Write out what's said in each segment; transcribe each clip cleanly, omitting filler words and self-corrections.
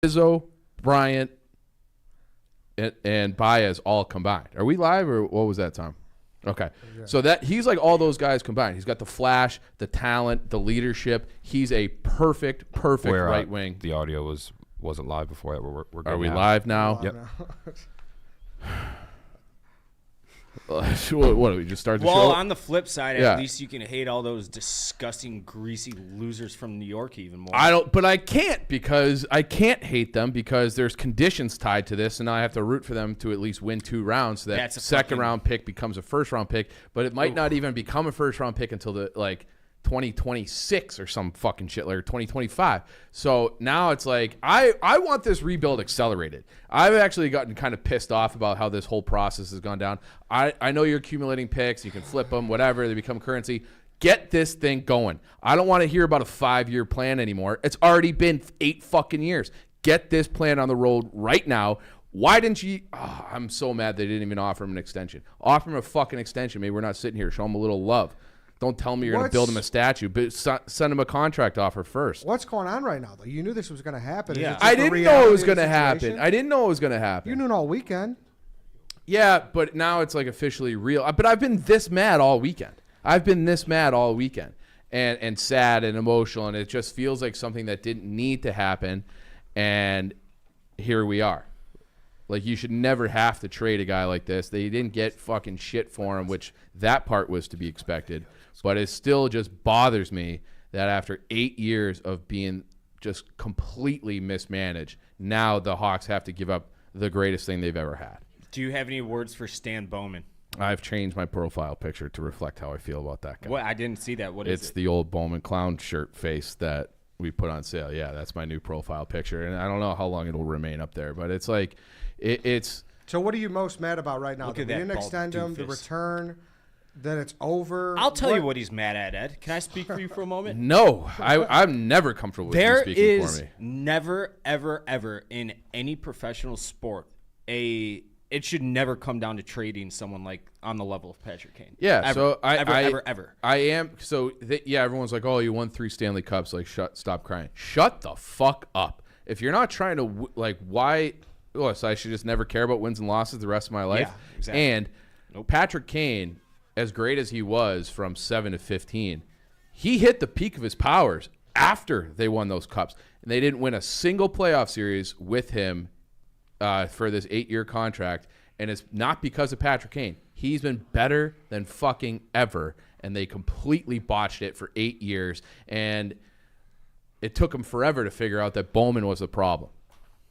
Izzo, Bryant, and Baez all combined. Are we live or what was that, Tom? Okay. Yeah. So that he's like all those guys combined. He's got the flash, the talent, the leadership. He's a perfect right wing. The audio wasn't live before that. We're Are we live now? Yep. What do we just start the show? Well, on the flip side, at least you can hate all those disgusting, greasy losers from New York even more. But I can't because I can't hate them because there's conditions tied to this, and now I have to root for them to at least win 2 rounds. So that second-round pick becomes a first-round pick, but it might not even become a first-round pick until the 2026 or some fucking shit, like 2025. So now it's like I want this rebuild accelerated. I've actually gotten kind of pissed off about how this whole process has gone down. I know you're accumulating picks, you can flip them, whatever, they become currency. Get this thing going. I don't want to hear about a 5-year plan anymore. It's already been 8 fucking years. Get this plan on the road right now. Why didn't you? Oh, I'm so mad they didn't even offer him an extension. Offer him a fucking extension. Maybe we're not sitting here. Show him a little love. Don't tell me you're going to build him a statue, but send him a contract offer first. What's going on right now, though? You knew this was going to happen. Yeah. I didn't know it was going to happen. I didn't know it was going to happen. You knew it all weekend. Yeah, but now it's like officially real. But I've been this mad all weekend. And sad and emotional, and it just feels like something that didn't need to happen, and here we are. Like, you should never have to trade a guy like this. They didn't get fucking shit for him, which that part was to be expected. But it still just bothers me that after 8 years of being just completely mismanaged, now the Hawks have to give up the greatest thing they've ever had. Do you have any words for Stan Bowman? I've changed my profile picture to reflect how I feel about that guy. What? I didn't see that. What is it? It's the old Bowman clown shirt face that we put on sale. Yeah, that's my new profile picture. And I don't know how long it'll remain up there, but it's like it's. So what are you most mad about right now? Look that at we that didn't extend him, the return, that it's over. I'll tell you what he's mad at, Ed. Can I speak for you for a moment? No, I'm never comfortable with you speaking for me. There is never, ever, ever in any professional sport it should never come down to trading someone like on the level of Patrick Kane. Yeah, ever, so ever. I am. So everyone's like, oh, you won 3 Stanley Cups. Like, stop crying. Shut the fuck up. If you're not trying to why? Oh, so I should just never care about wins and losses the rest of my life. Yeah, exactly. And Patrick Kane, as great as he was from 7 to 15, he hit the peak of his powers after they won those cups, and they didn't win a single playoff series with him for this 8-year contract, and it's not because of Patrick Kane. He's been better than fucking ever, and they completely botched it for 8 years, and it took them forever to figure out that Bowman was the problem.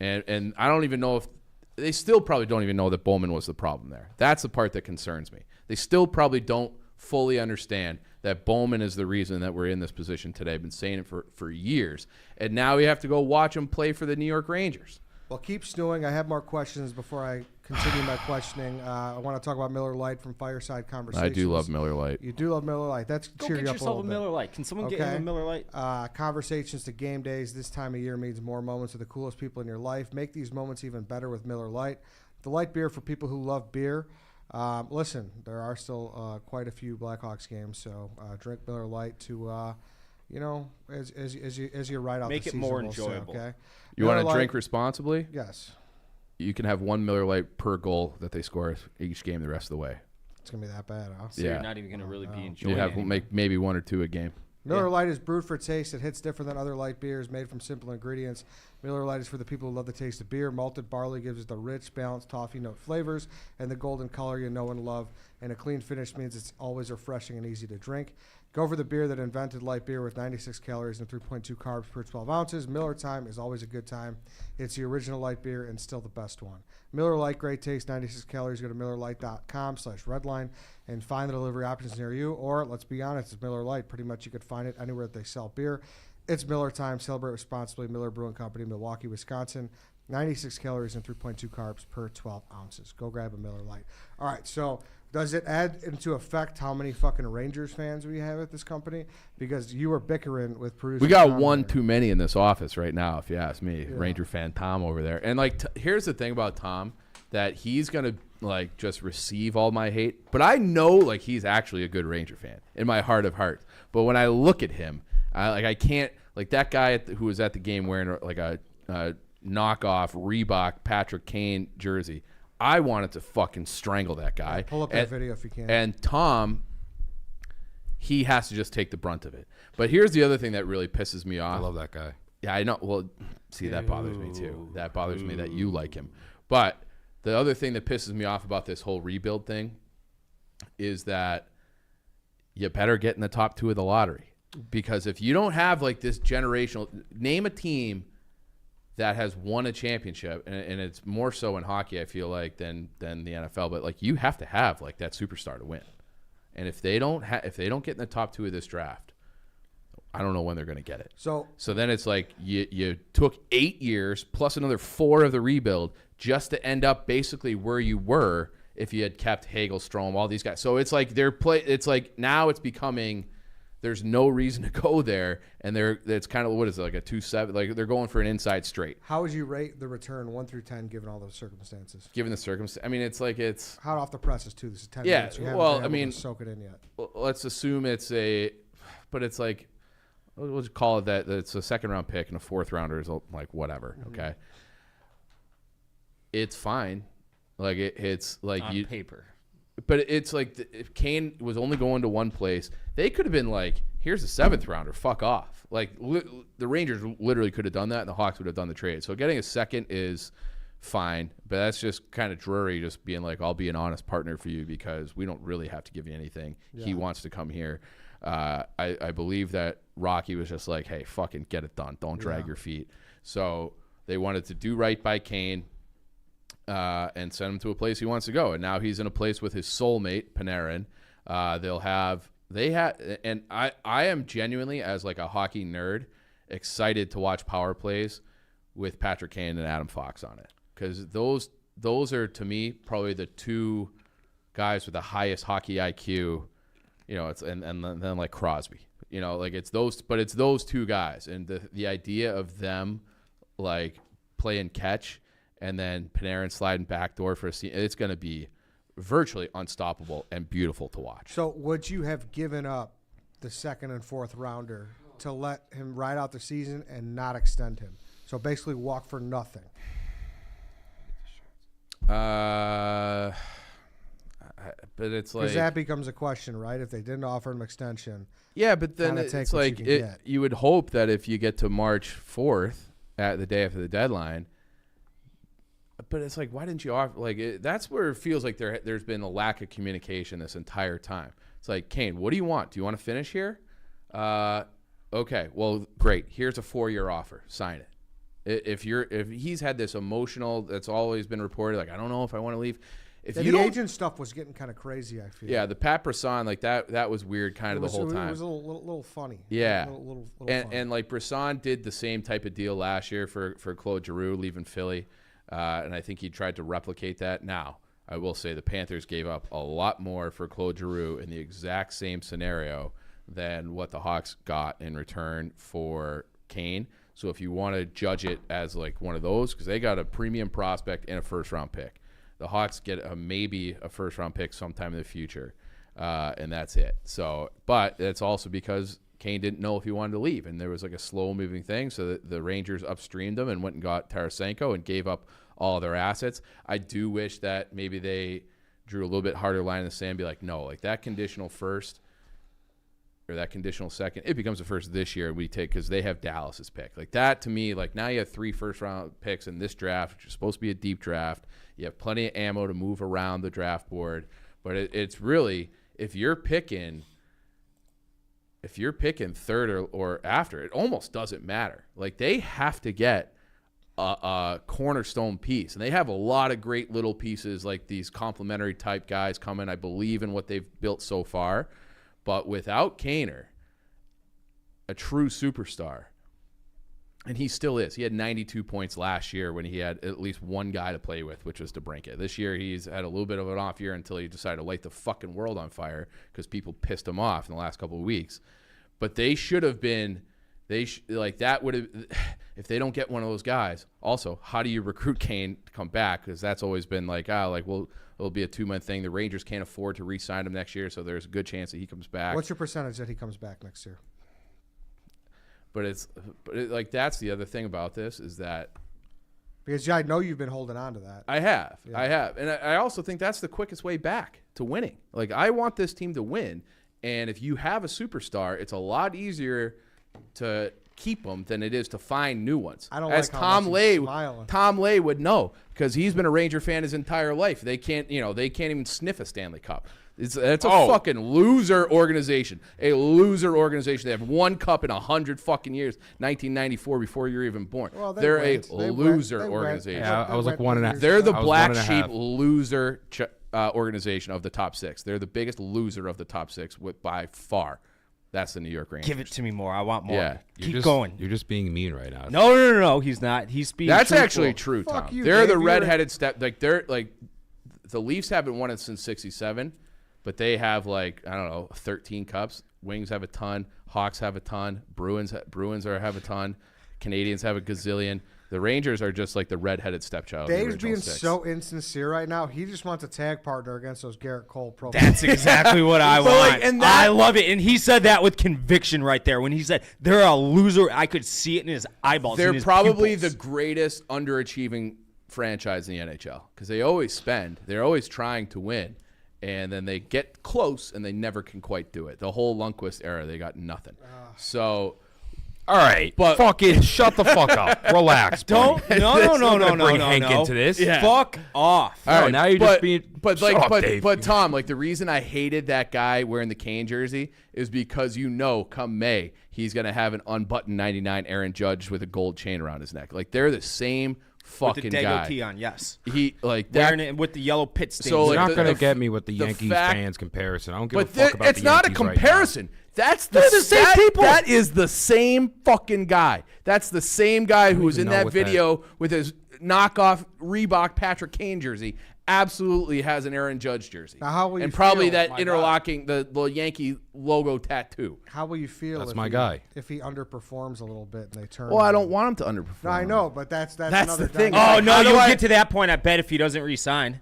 And I don't even know if they still probably don't even know that Bowman was the problem there. That's the part that concerns me. They still probably don't fully understand that Bowman is the reason that we're in this position today. I've been saying it for years, and now we have to go watch him play for the New York Rangers. Well, keep stewing. I have more questions before I continue my questioning. I want to talk about Miller Lite from Fireside Conversations. I do love Miller Lite. You do love Miller Lite. That's Go cheer get you up yourself a little Miller Lite. Can someone get him a Miller Lite? Conversations to game days. This time of year means more moments with the coolest people in your life. Make these moments even better with Miller Lite. The light beer for people who love beer. Listen, there are still quite a few Blackhawks games, so drink Miller Lite to, as you ride out make the season. Make it more enjoyable. Okay. You want to drink responsibly? Yes. You can have 1 Miller Lite per goal that they score each game the rest of the way. It's going to be that bad, huh? So you're not even going to really be enjoying it. You have maybe 1 or 2 a game. Miller Lite is brewed for taste. It hits different than other light beers, made from simple ingredients. Miller Lite is for the people who love the taste of beer. Malted barley gives it the rich, balanced toffee note flavors and the golden color you know and love. And a clean finish means it's always refreshing and easy to drink. Go for the beer that invented light beer with 96 calories and 3.2 carbs per 12 ounces. Miller Time is always a good time. It's the original light beer and still the best one. Miller Lite, great taste, 96 calories. Go to MillerLite.com/redline and find the delivery options near you. Or, let's be honest, it's Miller Lite. Pretty much you could find it anywhere that they sell beer. It's Miller Time. Celebrate responsibly. Miller Brewing Company, Milwaukee, Wisconsin. 96 calories and 3.2 carbs per 12 ounces. Go grab a Miller Lite. All right, so does it add into effect how many fucking Rangers fans we have at this company? Because you were bickering with producer. We got Tom one there. too many in this office right now, if you ask me. Yeah. Ranger fan Tom over there. And here's the thing about Tom, that he's gonna just receive all my hate. But I know he's actually a good Ranger fan in my heart of hearts. But when I look at him, I can't that guy who was at the game wearing a knockoff Reebok Patrick Kane jersey. I wanted to fucking strangle that guy. Pull up that video if you can. And Tom, he has to just take the brunt of it. But here's the other thing that really pisses me off. I love that guy. Yeah, I know. Well, see, that bothers me too. That bothers me that you like him. But the other thing that pisses me off about this whole rebuild thing is that you better get in the top 2 of the lottery. Because if you don't have like this generational, name a team that has won a championship, and it's more so in hockey, I feel like, than the NFL. But like, you have to have like that superstar to win. And if they don't get in the top 2 of this draft, I don't know when they're going to get it. So then it's like you took 8 years plus another 4 of the rebuild just to end up basically where you were if you had kept Hagelstrom, all these guys. So it's like it's like now it's becoming there's no reason to go there, and it's kind of, what is it, like a 2-7? Like they're going for an inside straight. How would you rate the return 1 through 10 given all those circumstances? Given the circumstances, I mean, it's like it's hot off the presses too. This is 10 yeah. minutes. You haven't Well, been I able mean, to soak it in yet. Let's assume it's but it's like, we'll just call it that it's a 2nd round pick and a 4th rounder is like whatever. Okay, it's fine. Like it's like on paper. But it's like if Kane was only going to one place, they could have been like, here's a 7th rounder, fuck off. Like the Rangers literally could have done that, and the Hawks would have done the trade. So getting a 2nd is fine, but that's just kind of dreary, just being like, I'll be an honest partner for you because we don't really have to give you anything. Yeah. He wants to come here. I believe that Rocky was just like, hey, fucking get it done. Don't drag your feet. So they wanted to do right by Kane. And send him to a place he wants to go. And now he's in a place with his soulmate, Panarin. And I am genuinely, as like a hockey nerd, excited to watch power plays with Patrick Kane and Adam Fox on it. Because those are, to me, probably the 2 guys with the highest hockey IQ, and then like Crosby. Like it's those 2 guys. And the idea of them like playing catch and then Panarin sliding backdoor for a scene, it's going to be virtually unstoppable and beautiful to watch. So would you have given up the 2nd and 4th rounder to let him ride out the season and not extend him? So basically walk for nothing. But it's like, because that becomes a question, right? If they didn't offer him extension. Yeah, but then it's like you would hope that if you get to March 4th, at the day after the deadline. But it's like, why didn't you offer? Like, that's where it feels like there's been a lack of communication this entire time. It's like, Kane, what do you want? Do you want to finish here? Okay, well, great. Here's a 4-year offer. Sign it. If he's had this emotional, that's always been reported. Like, I don't know if I want to leave. The agent stuff was getting kind of crazy, I feel. Yeah, the Pat Brisson, like that was weird kind of the whole time. It was a little funny. Yeah. Little and funny. And like Brisson did the same type of deal last year for Claude Giroux leaving Philly. And I think he tried to replicate that. Now, I will say the Panthers gave up a lot more for Claude Giroux in the exact same scenario than what the Hawks got in return for Kane. So if you want to judge it as like one of those, because they got a premium prospect and a 1st-round pick. The Hawks get maybe a 1st-round pick sometime in the future, and that's it. So, but it's also because Kane didn't know if he wanted to leave, and there was like a slow-moving thing, so the Rangers upstreamed him and went and got Tarasenko and gave up all their assets. I do wish that maybe they drew a little bit harder line in the sand and be like, no, like that conditional 1st or that conditional 2nd, it becomes a 1st this year, and we take, because they have Dallas's pick. Like that, to me, like now you have 3 1st-round picks in this draft, which is supposed to be a deep draft. You have plenty of ammo to move around the draft board, but it's really, if you're picking 3rd or after, it almost doesn't matter. Like they have to get a cornerstone piece, and they have a lot of great little pieces like these complementary type guys coming. I believe in what they've built so far, but without Kaner, a true superstar, and he still is. He had 92 points last year when he had at least one guy to play with, which was DeBrincat. This year he's had a little bit of an off year until he decided to light the fucking world on fire because people pissed him off in the last couple of weeks. But they should have been that would have, if they don't get one of those guys. Also, how do you recruit Kane to come back? Because that's always been like, well, it'll be a 2-month thing. The Rangers can't afford to re-sign him next year, so there's a good chance that he comes back. What's your percentage that he comes back next year? But that's the other thing about this is that Because I know you've been holding on to that. I have. And I also think that's the quickest way back to winning. Like, I want this team to win. And if you have a superstar, it's a lot easier to keep them than it is to find new ones. I don't As like how much he's smiling. Tom Lay would know, because he's been a Ranger fan his entire life. They can't even sniff a Stanley Cup. It's a fucking loser organization. A loser organization. They have one cup in 100 fucking years. 1994, before you're even born. Well, they're went. a loser organization. Yeah, I was like 1.5. They're the I was black 1.5. sheep loser organization of the top 6. They're the biggest loser of the top 6 by far. That's the New York Rangers. Give it to me more. I want more. Yeah. Keep going. You're just being mean right now. No. He's not. He's being That's truthful. actually true, Tom. Fuck you, they're Dave. the You're redheaded step. Like, they're like, the Leafs haven't won it since '67, but they have, like, I don't know, 13 cups. Wings have a ton. Hawks have a ton. Bruins have a ton. Canadians have a gazillion. The Rangers are just like the redheaded stepchild. Dave's of the being original 6. so insincere right now. He just wants a tag partner against those Garrett Cole pro. That's exactly what I But, want. like, and I love it. And he said that with conviction right there. When he said they're a loser, I could see it in his eyeballs. They're in his probably pupils. the greatest underachieving franchise in the NHL, because they always spend. They're always trying to win, and then they get close and they never can quite do it. The whole Lundqvist era, they got nothing. So. All right, But- fucking shut the fuck up. Relax. Don't. buddy. No. Bring Hank into this. Yeah. Fuck off. All right, now you're just being. But Shut like, up, Dave. but Tom, like, the reason I hated that guy wearing the KANE jersey is because come May he's gonna have an unbuttoned '99 Aaron Judge with a gold chain around his neck. Like, they're the same fucking with the guy. Dago tee on, yes. He like that. Wearing it with the yellow pit stains. So, You're like, not gonna get me with the the Yankees fact- fans comparison. I don't give a But fuck about it's the not a Yankees right now. comparison. That's the same people. That is the same fucking guy. That's the same guy who was in even know that what video with his knockoff Reebok Patrick Kane jersey. Absolutely has an Aaron Judge jersey. Now, how will you and probably feel? that My interlocking the Yankee logo tattoo. How will you feel? That's if my he, guy. If he underperforms a little bit and they turn. Well, I him? don't want him to underperform. No, I know, but that's That's another the thing. dynamic. Oh, no, How do you'll I- get to that point, I bet, if he doesn't resign.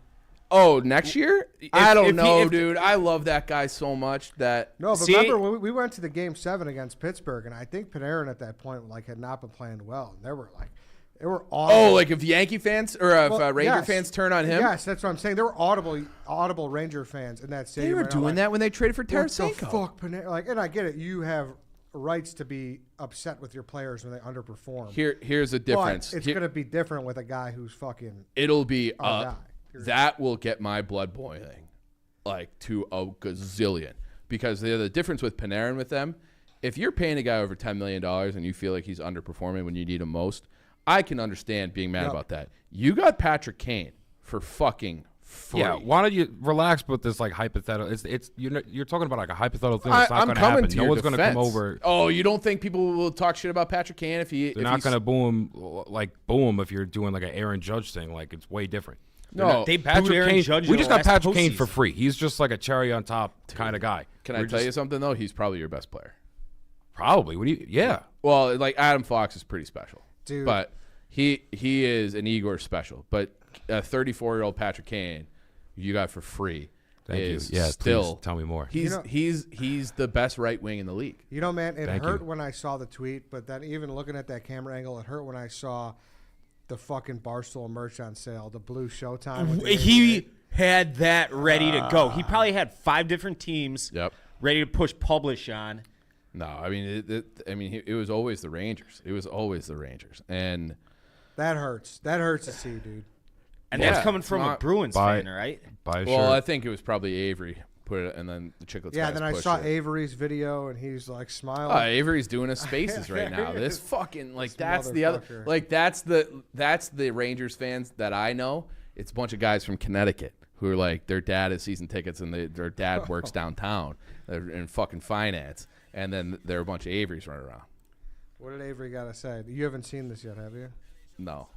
Oh, next year? I if don't he- know, if- dude. I love that guy so much that. No, but See- remember when we went to the Game 7 against Pittsburgh, and I think Panarin at that point had not been playing well. And they were audible. Oh, like if Yankee fans or if Well, Ranger yes. fans turn on him? Yes, that's what I'm saying. There were audible Ranger fans in that stadium. They were right now, doing like, that when they traded for What the Tarasenko. fuck, Panarin? Like, and I get it. You have rights to be upset with your players when they underperform. Here's the difference. But it's Here- going to be different with a guy who's fucking It'll be our guy. that will get my blood boiling like to a gazillion, because the difference with Panarin with them, if you're paying a guy over $10 million and you feel like he's underperforming when you need him most, I can understand being mad Yep. about that. You got Patrick Kane for fucking free. Yeah, why don't you relax with this like hypothetical? It's you're talking about like a hypothetical thing that's not I'm going to coming happen. to No your one's going to come defense. over. Oh, you don't think people will talk shit about Patrick Kane if he? They're not going to boo him if you're doing like an Aaron Judge thing. Like, it's way different. No, They booed Patrick Aaron Kane. Judge We in just the got last Patrick Kane for postseason. free. He's just like a cherry on top kind of guy. Can I tell you something though? He's probably your best player. Probably. What do you? Yeah. Well, like Adam Fox is pretty special, Dude. but he is an Igor special. But a 34-year-old Patrick Kane, you got for free. Thank you. is Yeah. still Please tell me more. He's he's the best right wing in the league. You know, man, it Thank hurt you. when I saw the tweet, but then even looking at that camera angle, it hurt when I saw the fucking Barstool merch on sale, the blue Showtime. with the He had that ready to go. He probably had 5 different teams Yep. ready to push publish on. No, I mean it was always the Rangers. It was always the Rangers, and That hurts. That hurts to see, dude. And Yeah, that's coming it's from a not- Bruins Buy- fan, right? Buy a well, shirt. I think it was probably Avery put it, and then the Chicklets. Yeah, guys then I pushed saw it. Avery's video, and he's like smiling. Avery's doing his spaces right now. This fucking like This that's the other motherfucker. like that's the Rangers fans that I know. It's a bunch of guys from Connecticut who are like their dad has season tickets and their dad works downtown. They're in fucking finance, and then there are a bunch of Averys running around. What did Avery got to say? You haven't seen this yet, have you? No.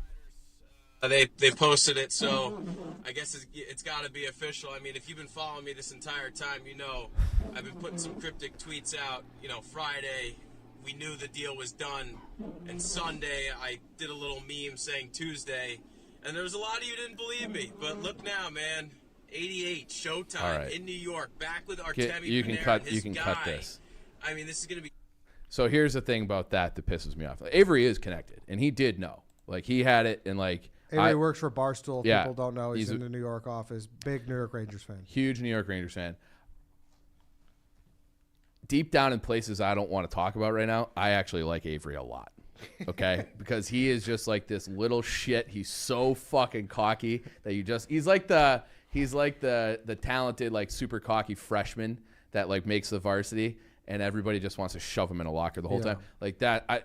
They posted it, so I guess it's got to be official. I mean, if you've been following me this entire time, you know I've been putting some cryptic tweets out. You know, Friday we knew the deal was done, and Sunday I did a little meme saying Tuesday, and there was a lot of you didn't believe me. But look now, man, 88 Showtime All right. in New York, back with Artemi You can Panarin, cut. his You can guy. cut this. I mean, this is gonna be. So here's the thing about that pisses me off. Avery is connected, and he did know. Like he had it, and like Avery works for Barstool. Yeah, People don't know. He's in the New York office. Big New York Rangers fan. Huge New York Rangers fan. Deep down in places I don't want to talk about right now, I actually like Avery a lot. Okay? Because he is just like this little shit. He's so fucking cocky that he's like the talented, like super cocky freshman that like makes the varsity and everybody just wants to shove him in a locker the whole time. Like that, I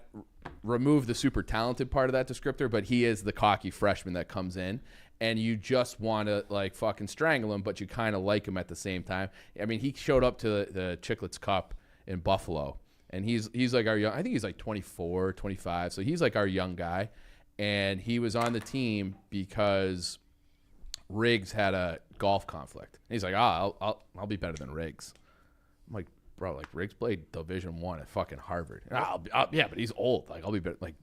remove the super talented part of that descriptor, but he is the cocky freshman that comes in and you just want to like fucking strangle him, but you kind of like him at the same time. I mean, he showed up to the Chicklets Cup in Buffalo, and he's like our young, I think he's like 24, 25, so he's like our young guy, and he was on the team because Riggs had a golf conflict. And he's like, I'll be better than Riggs. I'm like, bro, like Riggs played Division I at fucking Harvard. Yeah, but he's old. Like I'll be better. Like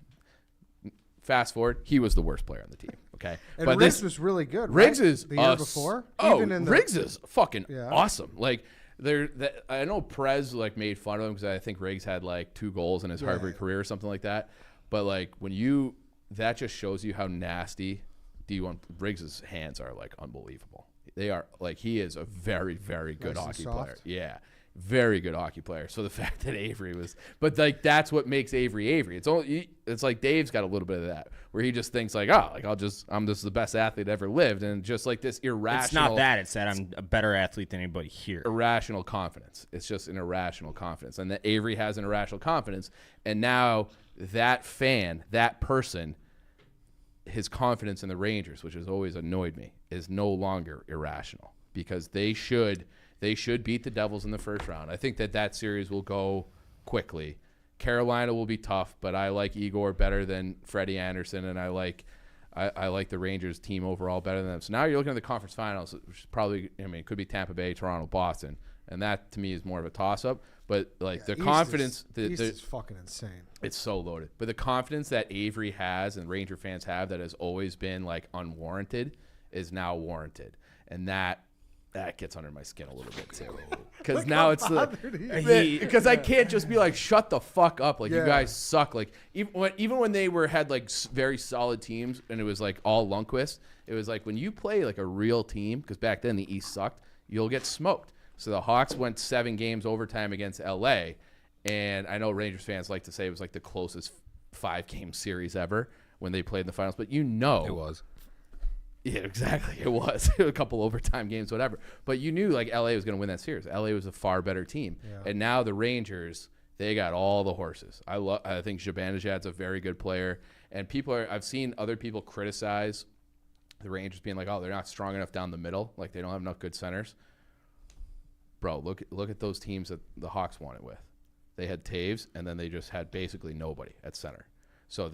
fast forward, he was the worst player on the team. Okay, And but Riggs was really good. Riggs right? is the year before. Riggs is fucking Yeah. awesome. Like I know Prez like made fun of him because I think Riggs had like 2 goals in his Harvard career or something like that. But like that just shows you how nasty D1 Riggs's hands are. Like unbelievable. They are like he is a very very good hockey player. Yeah. Very good hockey player. So the fact that Avery was, but like that's what makes Avery. It's like Dave's got a little bit of that where he just thinks like, I'm just the best athlete ever lived, and just like this irrational. It's not that. It's that I'm a better athlete than anybody here. Irrational confidence. It's just an irrational confidence, and that Avery has an irrational confidence, and now that person, his confidence in the Rangers, which has always annoyed me, is no longer irrational because they should beat the Devils in the first round. I think that series will go quickly. Carolina will be tough, but I like Igor better than Freddie Anderson, and I like the Rangers team overall better than them. So now you're looking at the conference finals, which is probably, it could be Tampa Bay, Toronto, Boston, and that to me is more of a toss-up. But like the confidence, East is fucking insane. It's so loaded. But the confidence that Avery has and Ranger fans have that has always been like unwarranted is now warranted, and that gets under my skin a little bit too, because now it's because I can't just be like, shut the fuck up, like you guys suck. Like even when they had like very solid teams and it was like all Lundqvist, it was like when you play like a real team, because back then the East sucked, you'll get smoked. So the Hawks went 7 games overtime against LA, and I know Rangers fans like to say it was like the closest 5-game series ever when they played in the finals, but it was. Yeah, exactly. It was a couple overtime games, whatever. But you knew like LA was going to win that series. LA was a far better team, and now the Rangers, they got all the horses. I think Zibanejad's a very good player, and I've seen other people criticize the Rangers being like, oh, they're not strong enough down the middle, like they don't have enough good centers. Bro, look at those teams that the Hawks won it with. They had Taves, and then they just had basically nobody at center. So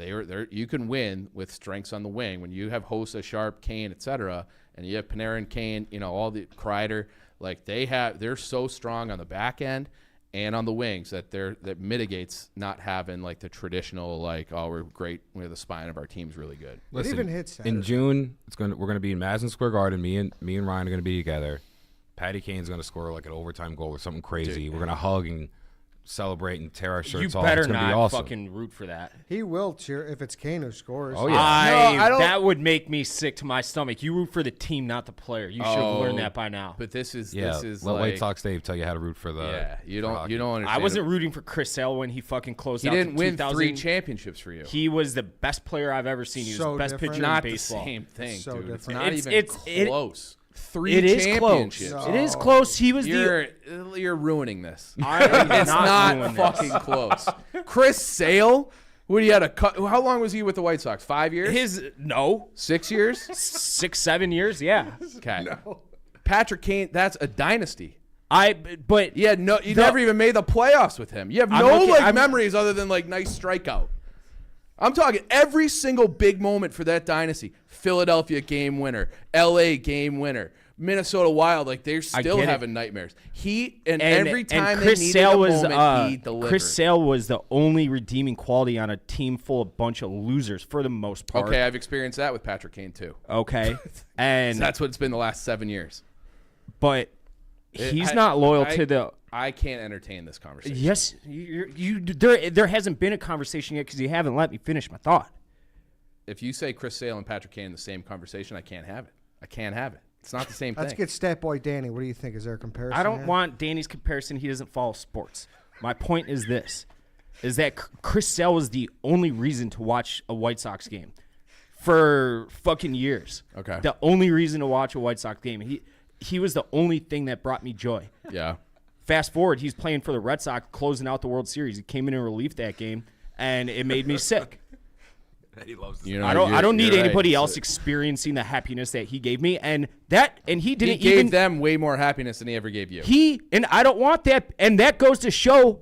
you can win with strengths on the wing when you have Hossa, Sharp, Kane, etc., and you have Panarin, Kane, all the Kreider. Like they're so strong on the back end and on the wings that mitigates not having like the traditional like, oh, we're great, the spine of our team's really good. Listen, it even hits in June. We're gonna be in Madison Square Garden. Me and Ryan are gonna be together. Patty Kane's gonna score like an overtime goal or something crazy. Dude, we're gonna hug and celebrate and tear our shirts off. You better it's gonna not be awesome. fucking root for that. He will cheer if it's Kane who scores. Oh yeah. That would make me sick to my stomach. You root for the team, not the player. You should have learned that by now. But this is let like, White Sox Dave tell you how to root for the. Yeah, you don't understand. I wasn't rooting for Chris Sale when he fucking closed He out. didn't win 2000. 3 championships for you. He was the best player I've ever seen. He was So the best different. pitcher Not in the baseball. same thing, So dude. It's different. not even close. 3 It is championships. close. It is close. He was You're ruining this. I'm It's not doing this. fucking close. Chris Sale, what he had a cut. How long was he with the White Sox? 5 years? 6 years? 6, 7 years. Yeah. Okay. Patrick Kane, that's a dynasty. But You never even made the playoffs with him. You have memories other than like nice strikeout. I'm talking every single big moment for that dynasty. Philadelphia game winner, LA game winner, Minnesota Wild, like they're still having nightmares. Every time Chris they needed Sale a moment, he delivered. Chris Sale was the only redeeming quality on a team full of bunch of losers for the most part. Okay, I've experienced that with Patrick Kane too. Okay. And That's what it's been the last 7 years. But he's not loyal to the. I can't entertain this conversation. Yes, there hasn't been a conversation yet because you haven't let me finish my thought. if you say Chris Sale and Patrick Kane in the same conversation, I can't have it. I can't have it. It's not the same thing. Let's get Stat Boy Danny. What do you think? Is there a comparison? I don't here? want Danny's comparison. He doesn't follow sports. My point is this, is that Chris Sale was the only reason to watch a White Sox game for fucking years. Okay. The only reason to watch a White Sox game. He was the only thing that brought me joy. Yeah. Fast forward, he's playing for the Red Sox, closing out the World Series. He came in relief that game, and it made me sick. He loves this. You know, I don't need you're anybody right. else experiencing the happiness that he gave me, and he didn't He gave even them way more happiness than he ever gave you. I don't want that, and that goes to show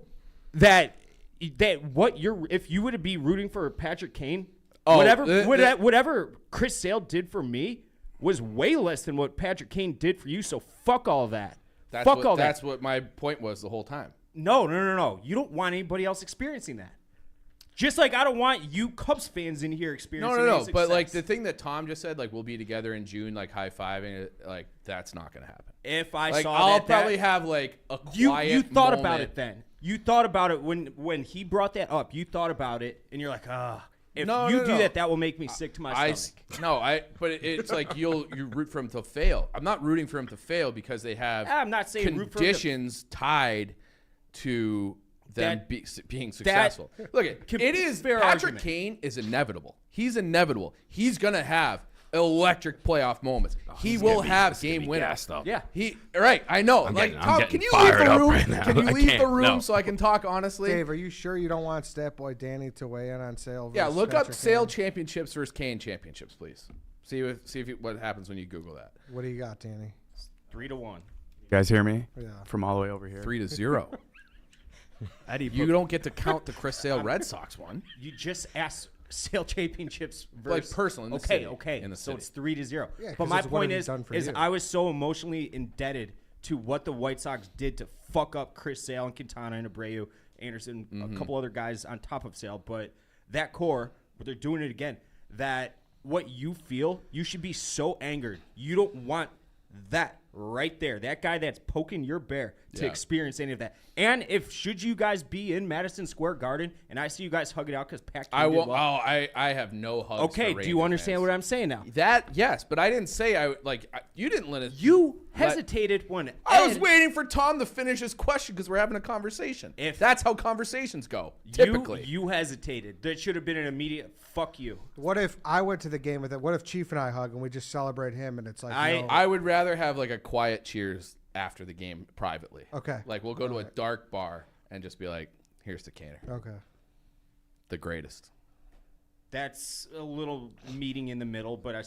that if you would be rooting for Patrick Kane, whatever Chris Sale did for me was way less than what Patrick Kane did for you. So fuck all that. That's what my point was the whole time. No. You don't want anybody else experiencing that. Just like I don't want you Cubs fans in here experiencing No. success. But like the thing that Tom just said, like we'll be together in June, like high fiving it, like that's not gonna happen. If I Like saw I'll that, probably have like a quiet. you thought moment. about it then. You thought about it when he brought that up. You thought about it, and you're like, if you do that will make me sick to my stomach. But it's like you root for him to fail. I'm not rooting for him to fail because they have I'm not saying root for him to- conditions tied to them being successful. Look, it is fair Patrick argument. Kane is inevitable. He's inevitable. He's gonna have electric playoff moments. He will have game winners. Yeah. I know. I'm Tom, getting can you leave fired the up room? right now. Can you I leave can't, the room no. so I can talk honestly? Dave, are you sure you don't want Stat Boy Danny to weigh in on Sale? Yeah, versus look up Patrick Sale Kane? championships versus Kane championships, please. See what happens when you Google that. What do you got, Danny? 3-1. You guys hear me? Yeah. From all the way over here. 3-0. Eddie, You don't get to count the Chris Sale Red Sox one. You just asked Sale championships versus Like personal in the city, in the so city. it's 3-0. Yeah, but 'cause my it's what point have you is done for is you? I was so emotionally indebted to what the White Sox did to fuck up Chris Sale and Quintana and Abreu, Anderson, a couple other guys on top of Sale. But that core, but they're doing it again. That what you feel, you should be so angered. You don't want that right there. That guy that's poking your bear to experience any of that. And should you guys be in Madison Square Garden and I see you guys hug it out because Pac I did will. well. I have no hugs. Okay, for do you Rangers understand fans. what I'm saying now? That yes, but I didn't say you didn't let us. You hesitated when I was Ed- waiting for Tom to finish his question because we're having a conversation. If- That's how conversations go, typically. You hesitated. That should have been an immediate fuck you. What if I went to the game with it? What if Chief and I hug and we just celebrate him and it's like, I would rather have like a quiet cheers after the game privately. Okay. Like we'll go to a dark bar and just be like, "Here's the Kaner, okay. the greatest." That's a little meeting in the middle, but I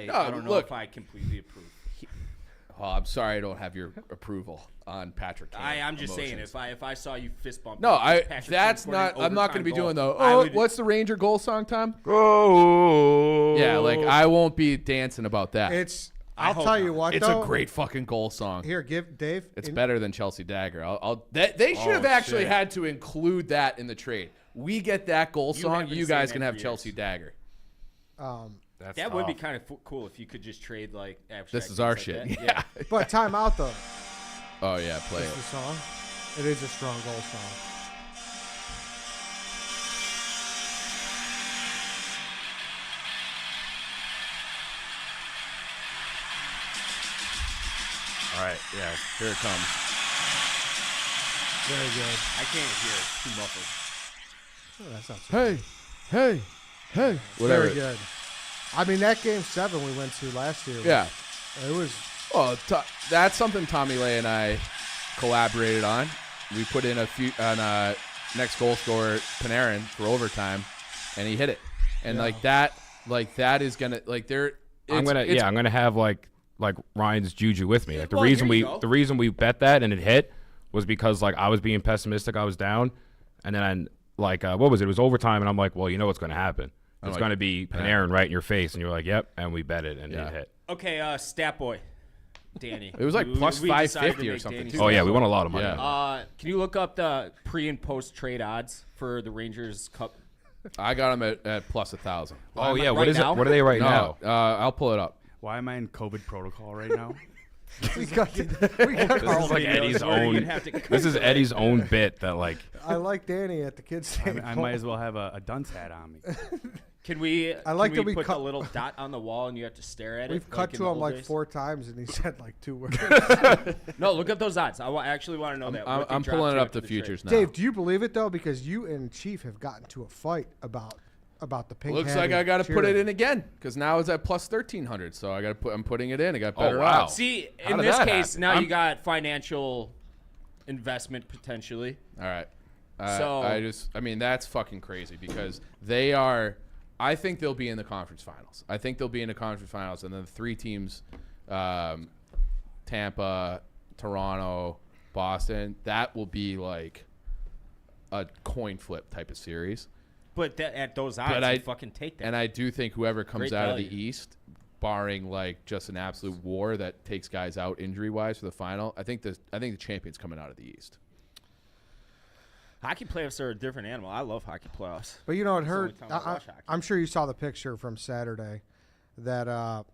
No, don't know look. if I completely approve. Well, I'm sorry I don't have your approval on Patrick Kane. I'm just saying emotions. if I saw you fist bump. No, Patrick Kane scored an I'm not going to overtime be doing goal, the. I Oh, would- what's the Ranger goal song, Tom? Oh. Yeah, like I won't be dancing about that. I'll hope tell you not. what, It's though. a great fucking goal song. Here, give Dave. It's better than Chelsea Dagger. They should have actually had to include that in the trade. We get that goal song. haven't You seen guys that can for have years. Chelsea Dagger. That's That would be tough. kind of cool if you could just trade like. This abstract is our things shit. like that. Yeah. But time out, though. Oh yeah, play This it. is the song. It is a strong goal song. All right. Yeah. Here it comes. Very good. I can't hear it. It's too muffled. Oh, that's not so Hey. Whatever. Very good. I mean, that game 7 we went to last year. Yeah. It was. Oh, that's something Tommy Lay and I collaborated on. We put in next goal scorer Panarin for overtime, and he hit it. And that is gonna I'm gonna have like Ryan's juju with me. Like the Well, reason here we you go. bet that and it hit was because like I was being pessimistic. I was down, and then what was it? It was overtime, and I'm like, well, you know what's gonna happen? It's gonna be Panarin right in your face, and you're like, yep, and we bet it, and it hit. Okay, Stat Boy, Danny. It was like plus We decided to 550 or make something, Danny too. Oh Stat yeah, we Boy. won a lot of money. Yeah. Can you look up the pre and post trade odds for the Rangers Cup? I got him at plus 1,000. Oh yeah, Right what is now? it? What are they right now? I'll pull it up. Why am I in COVID protocol right now? We got. This is like Eddie's own. This is Eddie's own bit that like. I like Danny at the kids' I table. might as well have a dunce hat on me. Can we? I like can that we put cut- the little dot on the wall and you have to stare at it. We've cut in to the him old like days? 4 times, and he said like 2 words. No, look up those odds. I actually want to know that. what they I'm dropped pulling to up after the trade. futures now. Dave, do you believe it though? Because you and Chief have gotten to a fight about the pink. Looks like I got to put it in again because now it's at plus 1,300. So I got to put. I'm putting it in. I got better wow. odds. See, How in did this that case, happen? now you got financial investment potentially. All right. So- I mean, that's fucking crazy because they are. I think they'll be in the conference finals. I think they'll be in the conference finals, and then the 3 teams, Tampa, Toronto, Boston. That will be like a coin flip type of series. But at those odds, But I I- fucking take that. And I do think whoever comes Great out value. of the East, barring like just an absolute war that takes guys out injury wise for the final, I think the champion's coming out of the East. Hockey playoffs are a different animal. I love hockey playoffs. But you know, it It's the hurt. only time I watch hockey. I'm sure you saw the picture from Saturday. That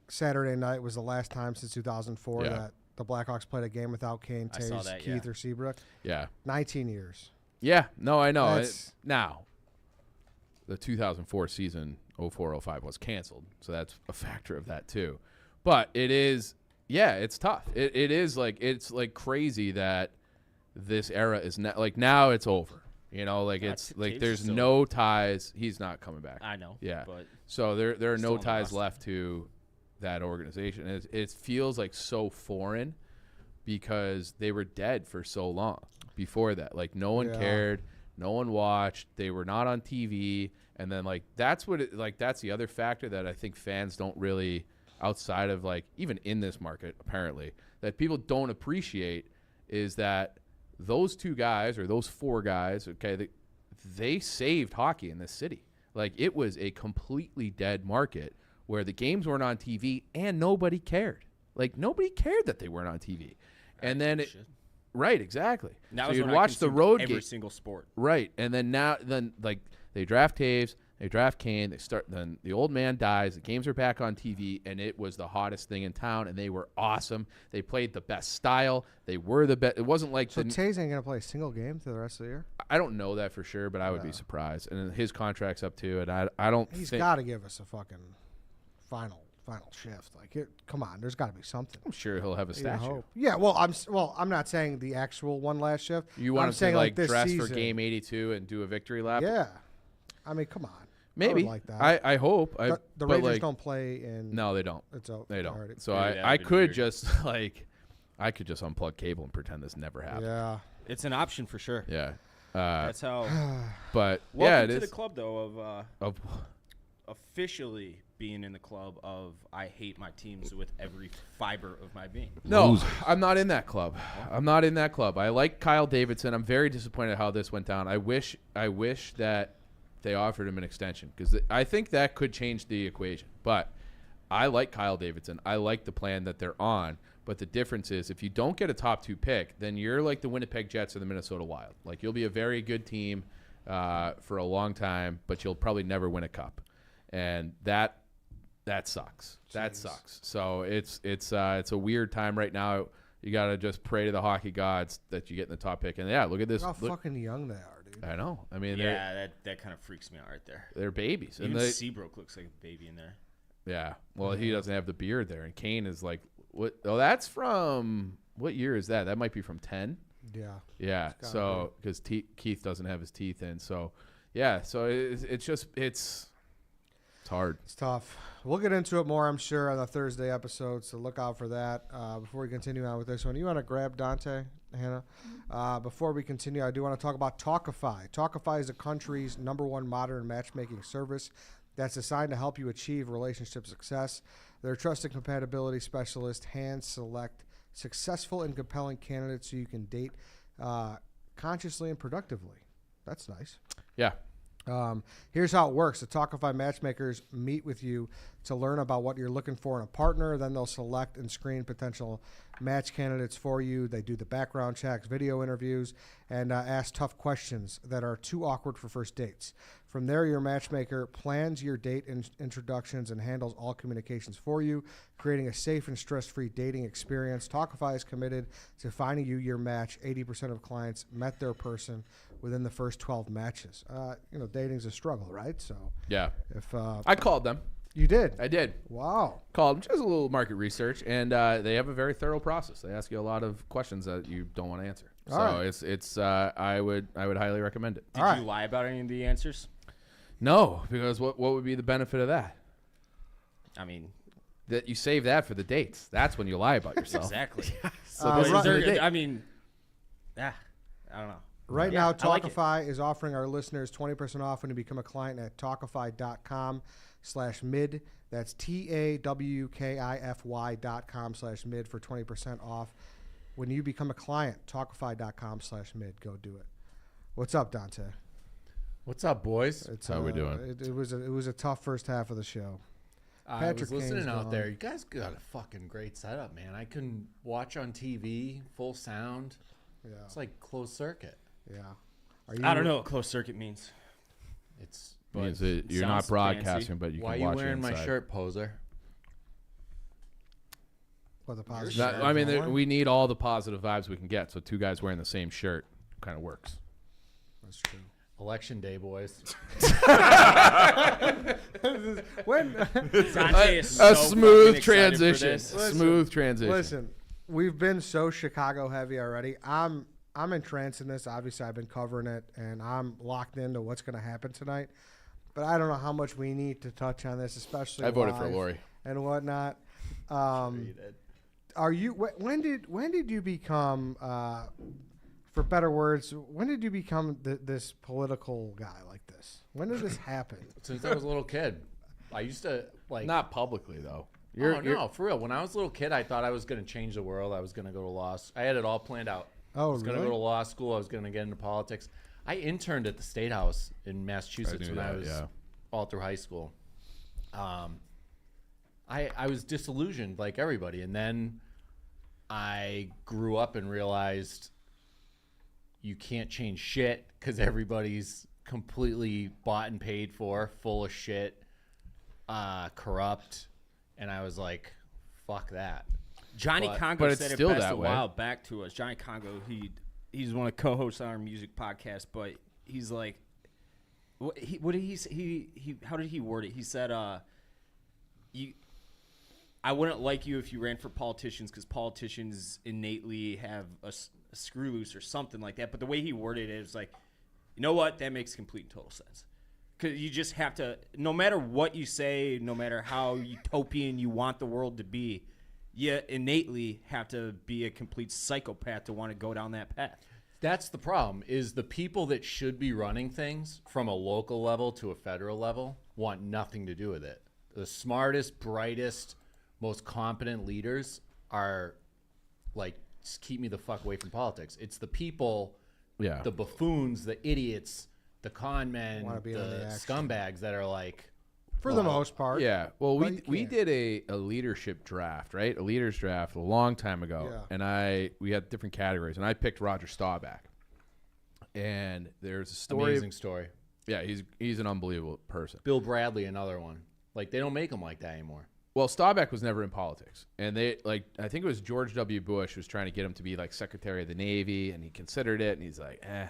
Saturday night was the last time since 2004 Yeah. that the Blackhawks played a game without Kane, I saw Taves, that, Keith, yeah. or Seabrook. Yeah. 19 years. Yeah. No, I know. That's- Now, the 2004 season, 04-05, was canceled. So that's a factor of that too. But it is, yeah, it's tough. It is like, it's like crazy that this era is like now it's over. You know, like it's Taves like is there's still- no ties. He's not coming back. I know. Yeah. But So there are Still no on the ties roster. left to that organization. It feels like so foreign because they were dead for so long before that. Like no one Yeah. cared, no one watched. They were not on TV, and then like that's the other factor that I think fans don't really, outside of like even in this market apparently, that people don't appreciate is that those 2 guys or those 4 guys, okay, they saved hockey in this city. Like it was a completely dead market where the games weren't on TV and nobody cared. Like nobody cared that they weren't on TV. And then right, exactly. that so was you'd when I watch the consumed road every game. single sport. Right. And then like they draft Taves, they draft Kane, then the old man dies, the games are back on TV, and it was the hottest thing in town, and they were awesome. They played the best style. They were the best. It wasn't like So Taves ain't gonna play a single game through the rest of the year. I don't know that for sure, but I would be surprised. And his contract's up too, and I don't He's think got to give us a fucking final shift. Like, come on, there's got to be something. I'm sure he'll have a You statue. hope. Yeah, well, I'm not saying the actual one last shift. You want I'm him to saying like this dress season. for game 82 and do a victory lap? Yeah, I mean, come on. Maybe. I would like that. I hope. the but Rangers like, don't play in. No, they don't. It's over. They don't. already. So Maybe that I would be could weird. just like I could just unplug cable and pretend this never happened. Yeah. It's an option for sure. Yeah. That's how. But Welcome yeah, it to is. the club, though, Of, officially being in the club of I hate my teams with every fiber of my being. no, I'm not in that club. I'm not in that club. I like Kyle Davidson. I'm very disappointed how this went down. I wish that they offered him an extension because I think that could change the equation. But I like Kyle Davidson. I like the plan that they're on. But the difference is if you don't get a top 2 pick, then you're like the Winnipeg Jets or the Minnesota Wild. Like you'll be a very good team for a long time, but you'll probably never win a cup. And that sucks. That sucks. So it's a weird time right now. You got to just pray to the hockey gods that you get in the top pick. And yeah, look at this. Look how Look, fucking young they are, dude. I know. I mean, Yeah, that kind of freaks me out right there. they're babies. Even And they, Seabrook looks like a baby in there. yeah. Well, he doesn't have the beard there, and Kane is like, what? Oh, that's from what year is that? That might be from 10. Yeah. Yeah. gotta So because Keith doesn't have his teeth in, so yeah. So it's hard. It's tough. We'll get into it more, I'm sure, on the Thursday episode, so look out for that. Before we continue on with this one, you want to grab Dante, Hannah? Before we continue, I do want to talk about Talkify. Talkify is the country's #1 modern matchmaking service that's designed to help you achieve relationship success. Their trusted compatibility specialists hand select successful and compelling candidates so you can date consciously and productively. That's nice. Yeah. Here's how it works. The Talkify matchmakers meet with you to learn about what you're looking for in a partner. Then they'll select and screen potential match candidates for you. They do the background checks, video interviews, and ask tough questions that are too awkward for first dates. From there, your matchmaker plans your date introductions and handles all communications for you, creating a safe and stress-free dating experience. Talkify is committed to finding you your match. 80% of clients met their person within the first 12 matches. Dating's a struggle, right? So Yeah. if I called them. you did, I did. wow. Called them, just a little market research, and they have a very thorough process. They ask you a lot of questions that you don't want to answer. All right. It's I would highly recommend it. Did All right. you lie about any of the answers? No, because what would be the benefit of that? I mean, That you save that for the dates. That's when you lie about yourself. exactly. So Uh, this right- is the date. I mean, I don't know. Right Yeah, now, I like it. Talkify is offering our listeners 20% off when you become a client at Talkify.com/mid. That's TAWKIFY.com/mid for 20% off. When you become a client, Talkify.com/mid. Go do it. What's up, Dante? What's up, boys? It's, How we doing? It was a tough first half of the show. I Patrick was listening Kane's out gone. there. You guys got a fucking great setup, man. I couldn't watch on TV, full sound. Yeah, It's like closed circuit. yeah. Are you, I don't know what closed circuit means. It's Means that you're not sounds broadcasting, fancy. but you why can you watch wearing my inside. shirt, poser? What the positive? That- I mean, we need all the positive vibes we can get. So two guys wearing the same shirt kind of works. That's true. Election day, boys. When Dante is A so smooth fucking excited for transition. this. Smooth transition. Listen, we've been so Chicago heavy already. I'm entranced in this. Obviously, I've been covering it, and I'm locked into what's going to happen tonight. But I don't know how much we need to touch on this, especially I voted for live Lori. and whatnot. Are you? When did you become? For better words, when did you become this political guy like this? When did this happen? Since I was a little kid, I used to like. Not publicly though. No, for real. When I was a little kid, I thought I was going to change the world. I was going to go to law. I had it all planned out. Oh, I was going to really? go to law school. I was going to get into politics. I interned at the State House in Massachusetts knew when I that, was yeah. all through high school. I was disillusioned like everybody, and then I grew up and realized you can't change shit because everybody's completely bought and paid for, full of shit, corrupt, and I was like, fuck that. Johnny But- Congo but it's said it still best that a way. while back to us. Johnny Congo, he's one of the co-hosts on our music podcast, but he's like, what did he say? He how did he word it? He said, I wouldn't like you if you ran for politicians because politicians innately have a screw loose or something like that. But the way he worded it was like, you know what? That makes complete and total sense. Because you just have to, no matter what you say, no matter how utopian you want the world to be, you innately have to be a complete psychopath to want to go down that path. That's the problem, is the people that should be running things from a local level to a federal level want nothing to do with it. The smartest, brightest, most competent leaders are like, just keep me the fuck away from politics. It's the people, Yeah. the buffoons, the idiots, the con men, Wanna be in on the the action. scumbags that are like, For the most part. Yeah. Well, But we you did a leadership draft, right? A leaders draft a long time ago, Yeah. and we had different categories, and I picked Roger Staubach. And there's a story. amazing story. Yeah, he's an unbelievable person. Bill Bradley, another one. Like, they don't make them like that anymore. Well, Staubach was never in politics, and I think it was George W. Bush was trying to get him to be like Secretary of the Navy, and he considered it, and he's like, eh.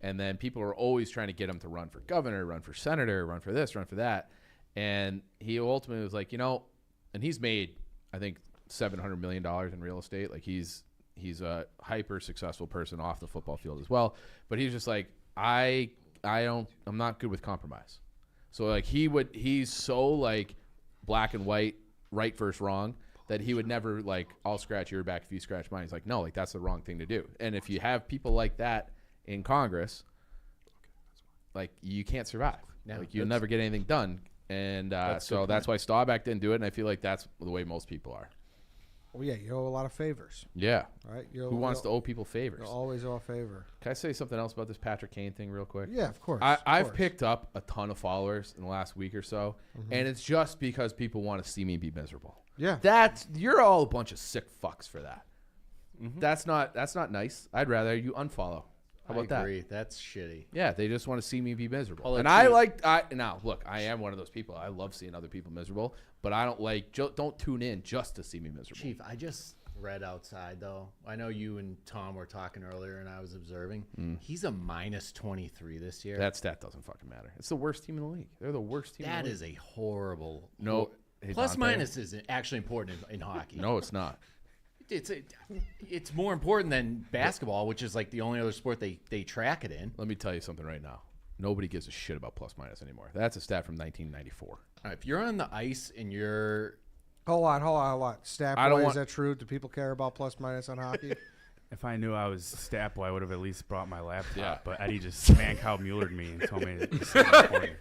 And then people were always trying to get him to run for governor, run for senator, run for this, run for that, and he ultimately was like, and he's made, I think, $700 million in real estate. Like he's a hyper successful person off the football field as well, but he's just like, I'm not good with compromise. So like he's so like black and white, right versus wrong, that he would never like, I'll scratch your back if you scratch mine. He's like, no, like that's the wrong thing to do. And if you have people like that in Congress, like you can't survive. Yeah, like you'll never get anything done. And so that's why Staubach didn't do it. And I feel like that's the way most people are. Well, yeah, you owe a lot of favors, Yeah. right? Who wants to owe people favors? You always owe a favor. Can I say something else about this Patrick Kane thing real quick? Yeah, of course. I've course. picked up a ton of followers in the last week or so, and it's just because people want to see me be miserable. Yeah. You're all a bunch of sick fucks for that. That's not nice. I'd rather you unfollow. How about I that? agree. That's shitty. Yeah, they just want to see me be miserable. Well, And now look, I am one of those people. I love seeing other people miserable, but I don't don't tune in just to see me miserable. Chief, I just read outside though. I know you and Tom were talking earlier, and I was observing. He's a -23 this year. That stat doesn't fucking matter. It's the worst team in the league. They're the worst team. That in the league. is a horrible. No. Hey, Plus Dante. minus is actually important in hockey. No, it's not. It's more important than basketball, which is like the only other sport they track it in. Let me tell you something right now. Nobody gives a shit about plus minus anymore. That's a stat from 1994. All right, if you're on the ice and you're Hold on. Stat I don't boy, want- is that true? Do people care about plus minus on hockey? If I knew I was stat boy, I would have at least brought my laptop. Yeah. But Eddie just man cow Muellered me and told me it's important.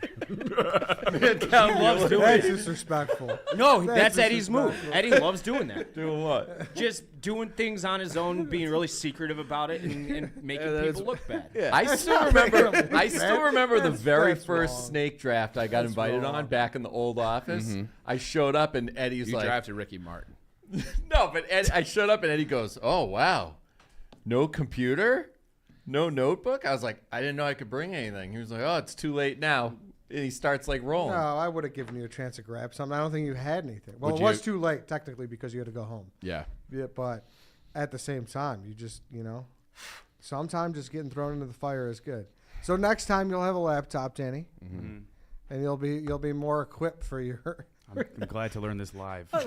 loves doing That's it. disrespectful. No, that's That's Eddie's move. disrespectful. Eddie loves doing that. doing what? Just doing things on his own, being really secretive about it, and making people look bad. I still remember. I still remember the very that's first wrong. snake draft I got invited wrong. on back in the old office. I showed up and Eddie's You like, drafted Ricky Martin. no, but I showed up and Eddie goes, "Oh wow, no computer, no notebook." I was like, I didn't know I could bring anything. He was like, "Oh, it's too late now." And he starts like rolling. No, I would have given you a chance to grab something. I don't think you had anything. Well, Would it was you- too late technically because you had to go home. Yeah. Yeah, but at the same time, you just sometimes just getting thrown into the fire is good. So next time you'll have a laptop, Danny, and you'll be more equipped for your. I'm glad to learn this live. I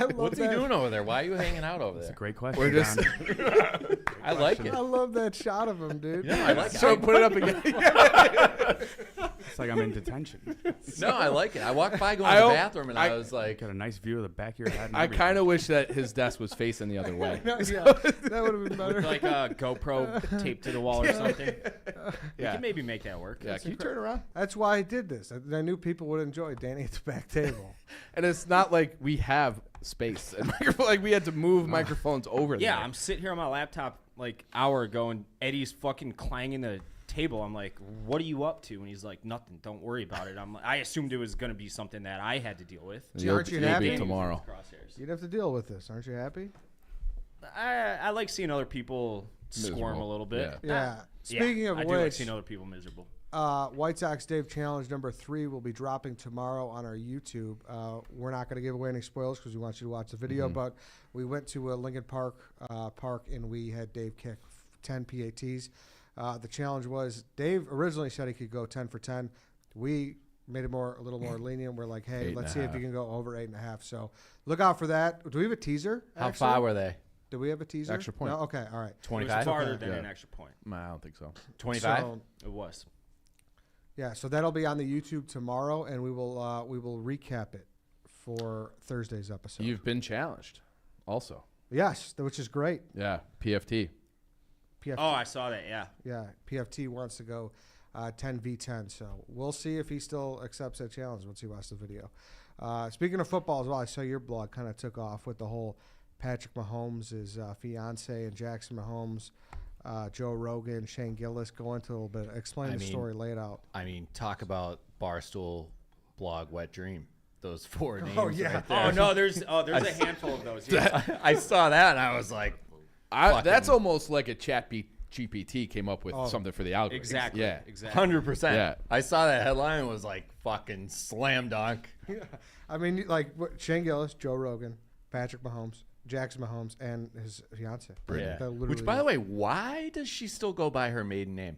love What's he that. doing over there? Why are you hanging out over It's a there? great question. We're just Don. I like it. I love that shot of him, dude. No, I like it. so put it up again. It's like I'm in detention. No, I like it. I walked by going I to the hope- bathroom and I was like, Got a nice view of the back of your head. And I everything. kind of wish that his desk was facing the other way. Yeah, that would have been better. Like a GoPro taped to the wall or something. We Yeah. can maybe make that work. Yeah, can you turn around? That's why I did this. I knew people would enjoy Danny at the back table. And it's not like we have space and microphone. Like we had to move microphones over there. Yeah, I'm sitting here on my laptop like hour ago, and Eddie's fucking clanging the table. I'm like, "What are you up to?" And he's like, "Nothing. Don't worry about it." I assumed it was gonna be something that I had to deal with. You'll, Aren't you you'll happy? be tomorrow. Crosshairs. You'd have to deal with this. Aren't you happy? I like seeing other people squirm Miserable. a little bit. Yeah. Yeah. Speaking of I do like which, seeing other people miserable. White Sox Dave Challenge number 3 will be dropping tomorrow on our YouTube. We're not going to give away any spoilers because we want you to watch the video, but we went to Lincoln Park and we had Dave kick 10 PATs. The challenge was Dave originally said he could go 10 for 10. We made it a little more lenient. We're like, hey, 8.5. let's see if you can go over 8.5. So look out for that. Do we have a teaser? how actually? far were they? Do we have a teaser? Extra point. No? Okay, all right. It was 25? farther than Yeah. an extra point. I don't think so. 25? So, It was. yeah, so that'll be on the YouTube tomorrow, and we will recap it for Thursday's episode. You've been challenged also. Yes, which is great. Yeah. PFT. PFT, Oh, I saw that. Yeah. yeah, PFT wants to go 10v10, so we'll see if he still accepts that challenge once he watches the video. Speaking of football as well, I saw your blog kind of took off with the whole Patrick Mahomes' fiance and Jackson Mahomes, Joe Rogan, Shane Gillis. Go into a little bit. Explain the story, lay it out. I mean, talk about Barstool blog Wet Dream. Those 4 names. Oh, yeah. Right there. Oh no, there's a handful of those. Yeah. I saw that and I was like, That's almost like a chat GPT came up with Oh. something for the algorithm. Exactly. Yeah. Exactly. 100%. Yeah. I saw that headline and was like, fucking slam dunk. I mean, like Shane Gillis, Joe Rogan, Patrick Mahomes, Jackson Mahomes, and his fiance. Yeah. They're literally- Which, by the way, why does she still go by her maiden name?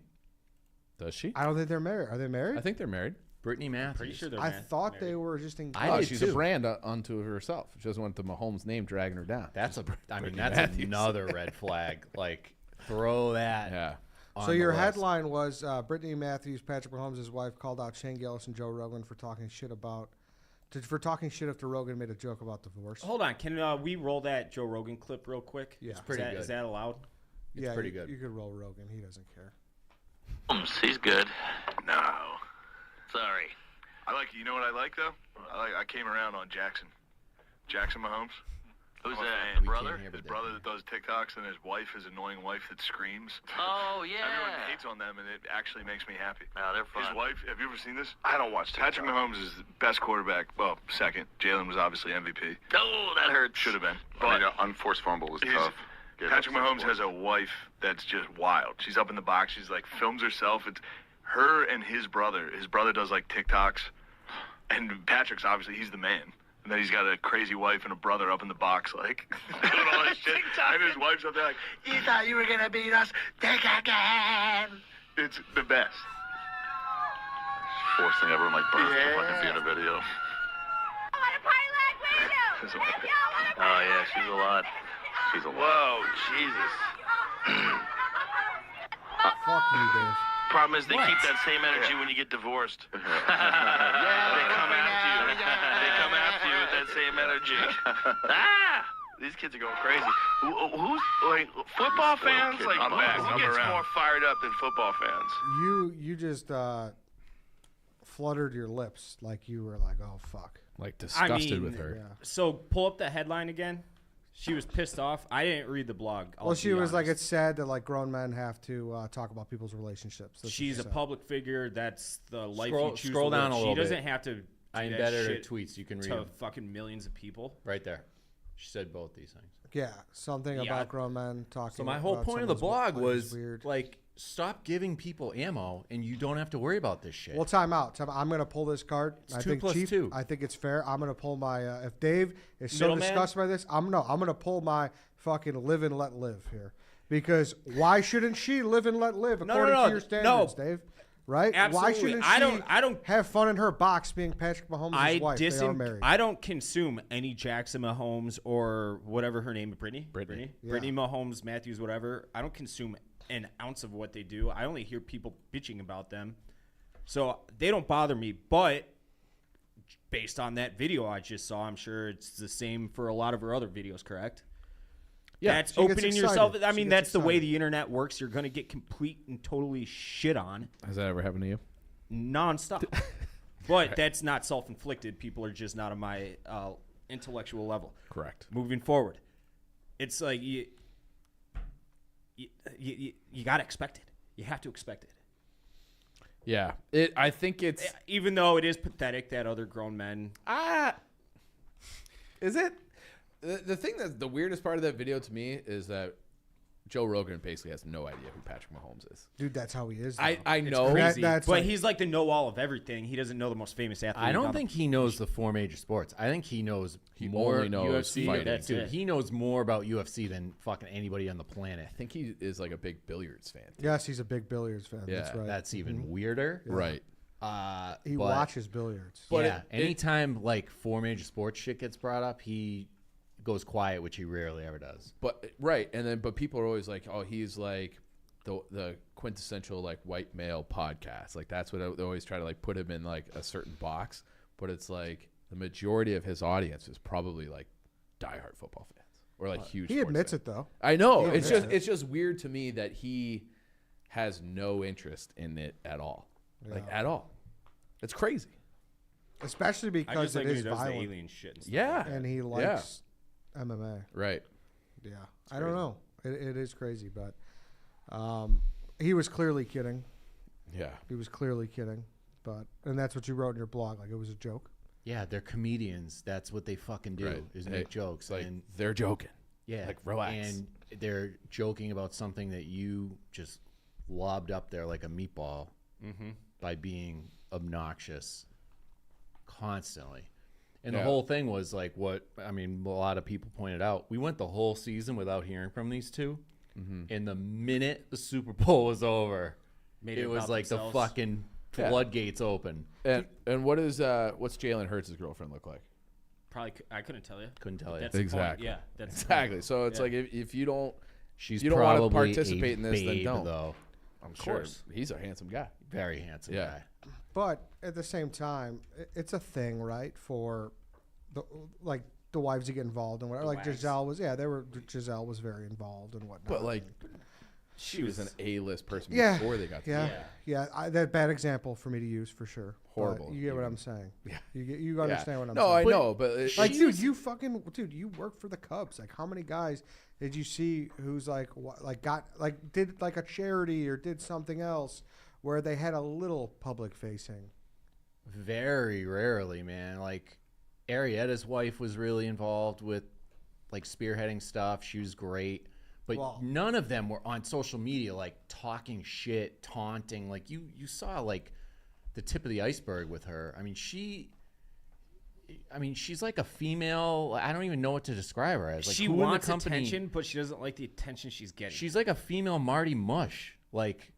Does she? I don't think they're married. Are they married? I think they're married. Brittany Matthews. Pretty sure they're. I thought they were just engaged. I did she's too. a brand unto herself. She doesn't want the Mahomes name dragging her down. That's Brittany that's Matthews. another red flag. Like, throw that. Yeah. on So the your list. headline was Brittany Matthews, Patrick Mahomes' wife, called out Shane Gillis and Joe Rogan for talking shit after Rogan made a joke about divorce. Hold on, can we roll that Joe Rogan clip real quick? Yeah. It's pretty good. Is that allowed? yeah, pretty you, good. You could roll Rogan. He doesn't care. He's good. No. Sorry. I like, you know what I like though? I came around on Jackson Mahomes. Who's I'm a that? fan. The We brother? can't hear His but brother that does TikToks and his wife, his annoying wife that screams. Oh, yeah. Everyone hates on them and it actually makes me happy. Oh, they're fun. His wife, have you ever seen this? I don't watch TikTok. Patrick Mahomes is the best quarterback. Well, second. Jalen was obviously MVP. Oh, that hurts. Should have been. I But mean, unforced fumble was his, tough. Patrick Mahomes has a wife that's just wild. She's up in the box. She's like films herself. It's her and his brother. His brother does like TikToks, and Patrick's obviously he's the man. And then he's got a crazy wife and a brother up in the box, like doing all this shit. And his wife's up there like, "You thought you were gonna beat us? Think again." It's the best. Forcing everyone like Burns to fucking be in a video. Oh, yeah, she's a lot. She's a lot. Whoa, Jesus. Fuck you, Dave. Problem is they keep that same energy when you get divorced. They come after you. They come after you with that same energy. These kids are going crazy. Who's like football fans? Like who gets more fired up than football fans? You just fluttered your lips like you were like, oh fuck. Like disgusted with her. Yeah. So pull up the headline again. She was pissed off. I didn't read the blog. Well, she was like, it's sad that like grown men have to talk about people's relationships. That's she's a public figure. That's the life you choose. Scroll to live. down a little She doesn't bit. have to. I do that embedded her shit tweets. You can read to them. fucking millions of people. Right there. She said both these things. Yeah, something about grown men talking. So my whole about point of the someone's blog wife is was weird. like, stop giving people ammo, and you don't have to worry about this shit. Well, time out. I'm going to pull this card. It's I 2 think plus Chief, 2. I think it's fair. I'm going to pull my. If Dave is so Middleman? disgusted by this, I'm going to pull my fucking live and let live here, because why shouldn't she live and let live according to your standards, Dave? Right? Absolutely. Why shouldn't she I don't have fun in her box being Patrick Mahomes' wife? They are married. I don't consume any Jackson Mahomes or whatever her name is, Brittany Mahomes, Matthews, whatever. I don't consume an ounce of what they do. I only hear people bitching about them. So they don't bother me. But based on that video I just saw, I'm sure it's the same for a lot of her other videos, correct? Yeah, that's she gets opening excited. yourself. I She mean, gets that's the way excited. the internet works. You're going to get complete and totally shit on Has that ever happened to you? nonstop. But that's not self-inflicted. People are just not on my intellectual level. Correct. Moving forward, it's like you got to expect it. You have to expect it. Yeah. I think it's. Even though it is pathetic that other grown men. Is it? The thing that's the weirdest part of that video to me is that Joe Rogan basically has no idea who Patrick Mahomes is. Dude, that's how he is. I know. Crazy. That's but like- he's like the know-all of everything. He doesn't know the most famous athlete. I don't on think he knows the 4 major sports. I think he knows more only knows UFC. fighting. That's Dude, it. he knows more about UFC than fucking anybody on the planet. I think he is like a big billiards fan. Yes, he's a big billiards fan. That's Yeah, right. That's even weirder. Right. He but- watches billiards. But yeah. Anytime like 4 major sports shit gets brought up, he goes quiet, which he rarely ever does. But right, and then but people are always like, oh, he's like the quintessential like white male podcast. Like that's what they always try to like put him in like a certain box. But it's like the majority of his audience is probably like diehard football fans or like huge. He sports admits fans. it though. I know. He It's admits just it. it's just weird to me that he has no interest in it at all. Like at all. It's crazy. Especially I because just like it when is he does the violent. alien shit. And stuff. Yeah. And he likes MMA. Right. Yeah. I don't know. It is crazy, but he was clearly kidding. Yeah. He was clearly kidding. And that's what you wrote in your blog. Like it was a joke. Yeah, they're comedians. That's what they fucking do, Right. is Hey, make jokes. Like and they're joking. yeah, like, relax. And they're joking about something that you just lobbed up there like a meatball by being obnoxious constantly. And the Yeah. whole thing was like what, I mean, a lot of people pointed out. We went the whole season without hearing from these two. And the minute the Super Bowl was over, Made it was about like themselves. the fucking Yeah. floodgates open. And what's Jalen Hurts' girlfriend look like? Probably, I couldn't tell you. Couldn't tell you. That's the point. Exactly. Yeah, that's the Exactly. point. So it's Yeah. like if you don't, She's you don't want to probably participate a in this, then babe, don't. though. Of sure. course, he's a handsome guy. Very handsome Yeah. guy. But at the same time, it's a thing, right? For the wives to get involved and whatever. Like wives. Giselle was, Giselle was very involved and whatnot. But like, she was an A-list person Yeah. before they got to yeah, that bad example for me to use for sure. But Horrible, you get what even. I'm saying. Yeah. You understand what I'm No, saying. I know, but Like, dude, you work for the Cubs. Like, how many guys did you see who's like did like a charity or did something else where they had a little public facing? Very rarely, man. Like Arietta's wife was really involved with like spearheading stuff. She was great. But none of them were on social media like talking shit, taunting. Like you saw like the tip of the iceberg with her. I mean, she's like a female. I don't even know what to describe her as. Like, she wants attention, but she doesn't like the attention she's getting. She's like a female Marty Mush. Like,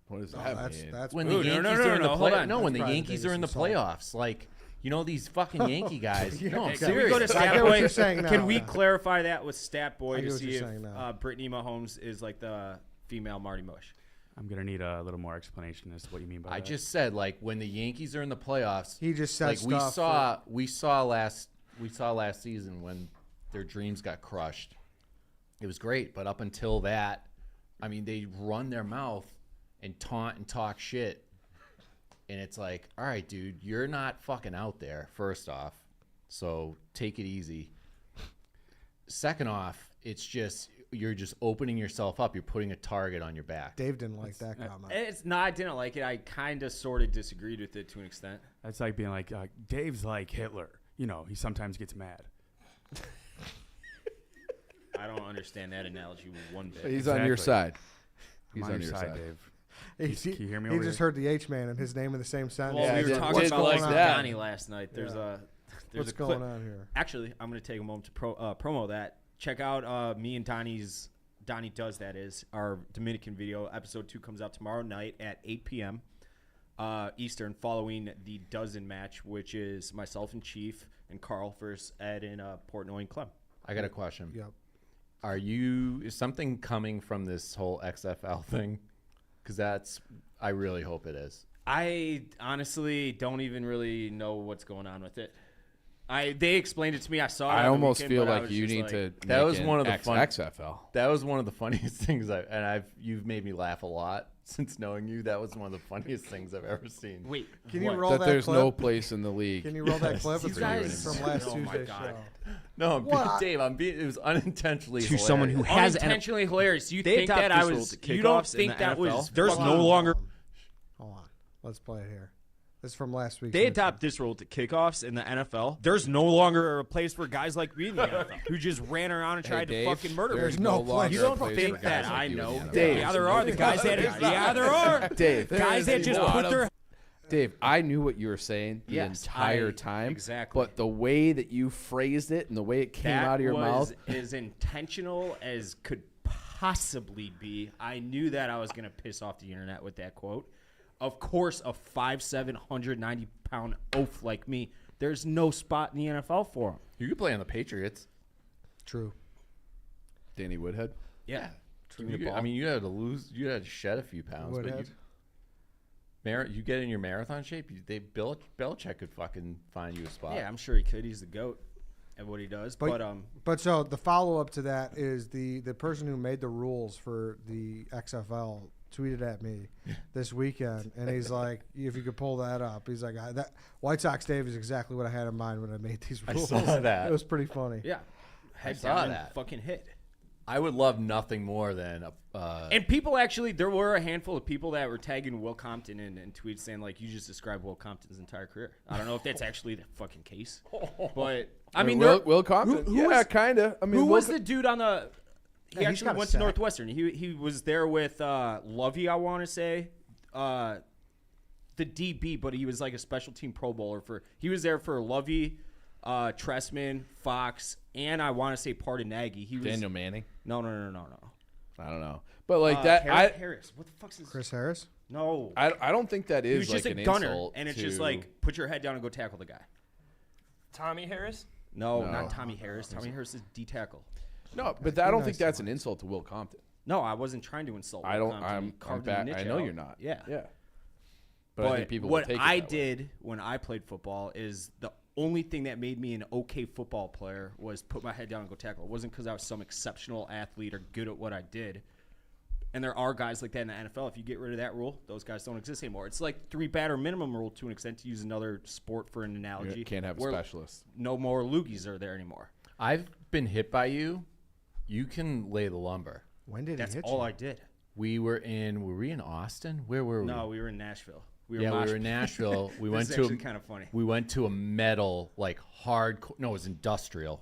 what is that? That's when the Yankees are in the play. No, when the Yankees are in the playoffs, like. You know these fucking Yankee guys. No, I'm Can serious. we go to Stat get what Boy? you're saying now. Can we clarify that with Stat Boy I get to what see you're if saying now. Brittany Mahomes is like the female Marty Mush? I'm gonna need a little more explanation as to what you mean by that. I just said like when the Yankees are in the playoffs. He just said like stuff we saw last season when their dreams got crushed. It was great, but up until that, I mean, they run their mouth and taunt and talk shit. And it's like, all right, dude, you're not fucking out there, first off. So take it easy. Second off, it's just, you're just opening yourself up. You're putting a target on your back. Dave didn't like that comment. I didn't like it. I kind of sort of disagreed with it to an extent. That's like being like, Dave's like Hitler. You know, he sometimes gets mad. I don't understand that analogy one bit. He's on your side. He's on your side, Dave. Can you hear me He over just here? heard the H-man and his name in the same sentence. Well, we were talking about like that. Donnie last night. There's What's a clip. going on here? Actually, I'm going to take a moment to promo that. Check out me and Donnie Does That Is, our Dominican video. Episode 2 comes out tomorrow night at 8 p.m. Eastern, following the Dozen match, which is myself and Chief and Carl versus Ed and Portnoy and Clem. I got a question. Yep. Is something coming from this whole XFL thing? Because I really hope it is. I honestly don't even really know what's going on with it. They explained it to me. I saw it. I on the almost weekend, feel but I like was you just need like, to. That make was an one of the XFL. That was one of the funniest things you've made me laugh a lot since knowing you. That was one of the funniest things I've ever seen. Wait, Can you what? roll That that there's clip? no place in the league. Can you roll that clip? It's guys- from last Oh my Tuesday's God. show. No, What? Dave, it was unintentionally To someone who hilarious. has unintentionally hilarious. You They think adopt that I this rule was? to You don't kickoffs in think the that was? NFL? There's Hold no on, longer. Hold on. Let's play it here. This is from last week. They adopt this rule to kickoffs in the NFL. There's no longer a place for guys like me in the NFL who just ran around and tried to Dave, fucking murder there's me. no no place. longer You a don't place think for guys that like I you in know. the NFL. Dave, Yeah, there are the guys that. Yeah, there are. Dave, Guys that just put their. Dave, I knew what you were saying the Yes, entire time. exactly. But the way that you phrased it and the way it came That out of your was mouth. as intentional as could possibly be. I knew that I was going to piss off the internet with that quote. Of course, a 5'7", 190-pound oaf like me, there's no spot in the NFL for him. You could play on the Patriots. True. Danny Woodhead. Yeah. You had to lose. You had to shed a few pounds. Woodhead. But you get in your marathon shape. Belichick could fucking find you a spot. Yeah, I'm sure he could. He's the GOAT at what he does. But so the follow-up to that is the person who made the rules for the XFL tweeted at me this weekend, and he's like, if you could pull that up, he's like, that White Sox Dave is exactly what I had in mind when I made these rules. I saw that. It was pretty funny. yeah. Head saw down and that. fucking hit. I would love nothing more than And people actually, there were a handful of people that were tagging Will Compton in tweets saying, like, you just described Will Compton's entire career. I don't know if that's actually the fucking case. But, I mean, Will Compton. who yeah, was- kind of. I mean, who Will was the dude on the? He Yeah, he's actually got a went to sack. Northwestern. He was there with Lovey, I want to say, the DB, but he was like a special team Pro Bowler for. He was there for Lovey, Tressman, Fox, and I want to say part of Nagy. He was Daniel Manning? No. I don't know. But like that, Harris. What the fuck's his? Chris Harris? No. I don't think that He is was like just an a gunner, insult and it's to, just like put your head down and go tackle the guy. Tommy Harris? No, No. not Tommy Harris. Tommy Harris is D tackle. No, but I don't think that's an insult to Will Compton. No, I wasn't trying to insult. I Will don't. Compton. He I'm carved back. the niche I know out. you're not. Yeah. Yeah. But I think people will what take it I that way. did when I played football is the only thing that made me an okay football player was put my head down and go tackle. It wasn't because I was some exceptional athlete or good at what I did. And there are guys like that in the NFL. If you get rid of that rule, those guys don't exist anymore. It's like 3-batter minimum rule to an extent, to use another sport for an analogy. You can't have a where specialist. No more loogies are there anymore. I've been hit by you. You can lay the lumber. When did That's he hit all you? I did. Were we in Austin? Where were we? No, we were in Nashville. We we were in Nashville. We went is to actually kind of funny. We went to a metal, like hardcore. No, it was industrial,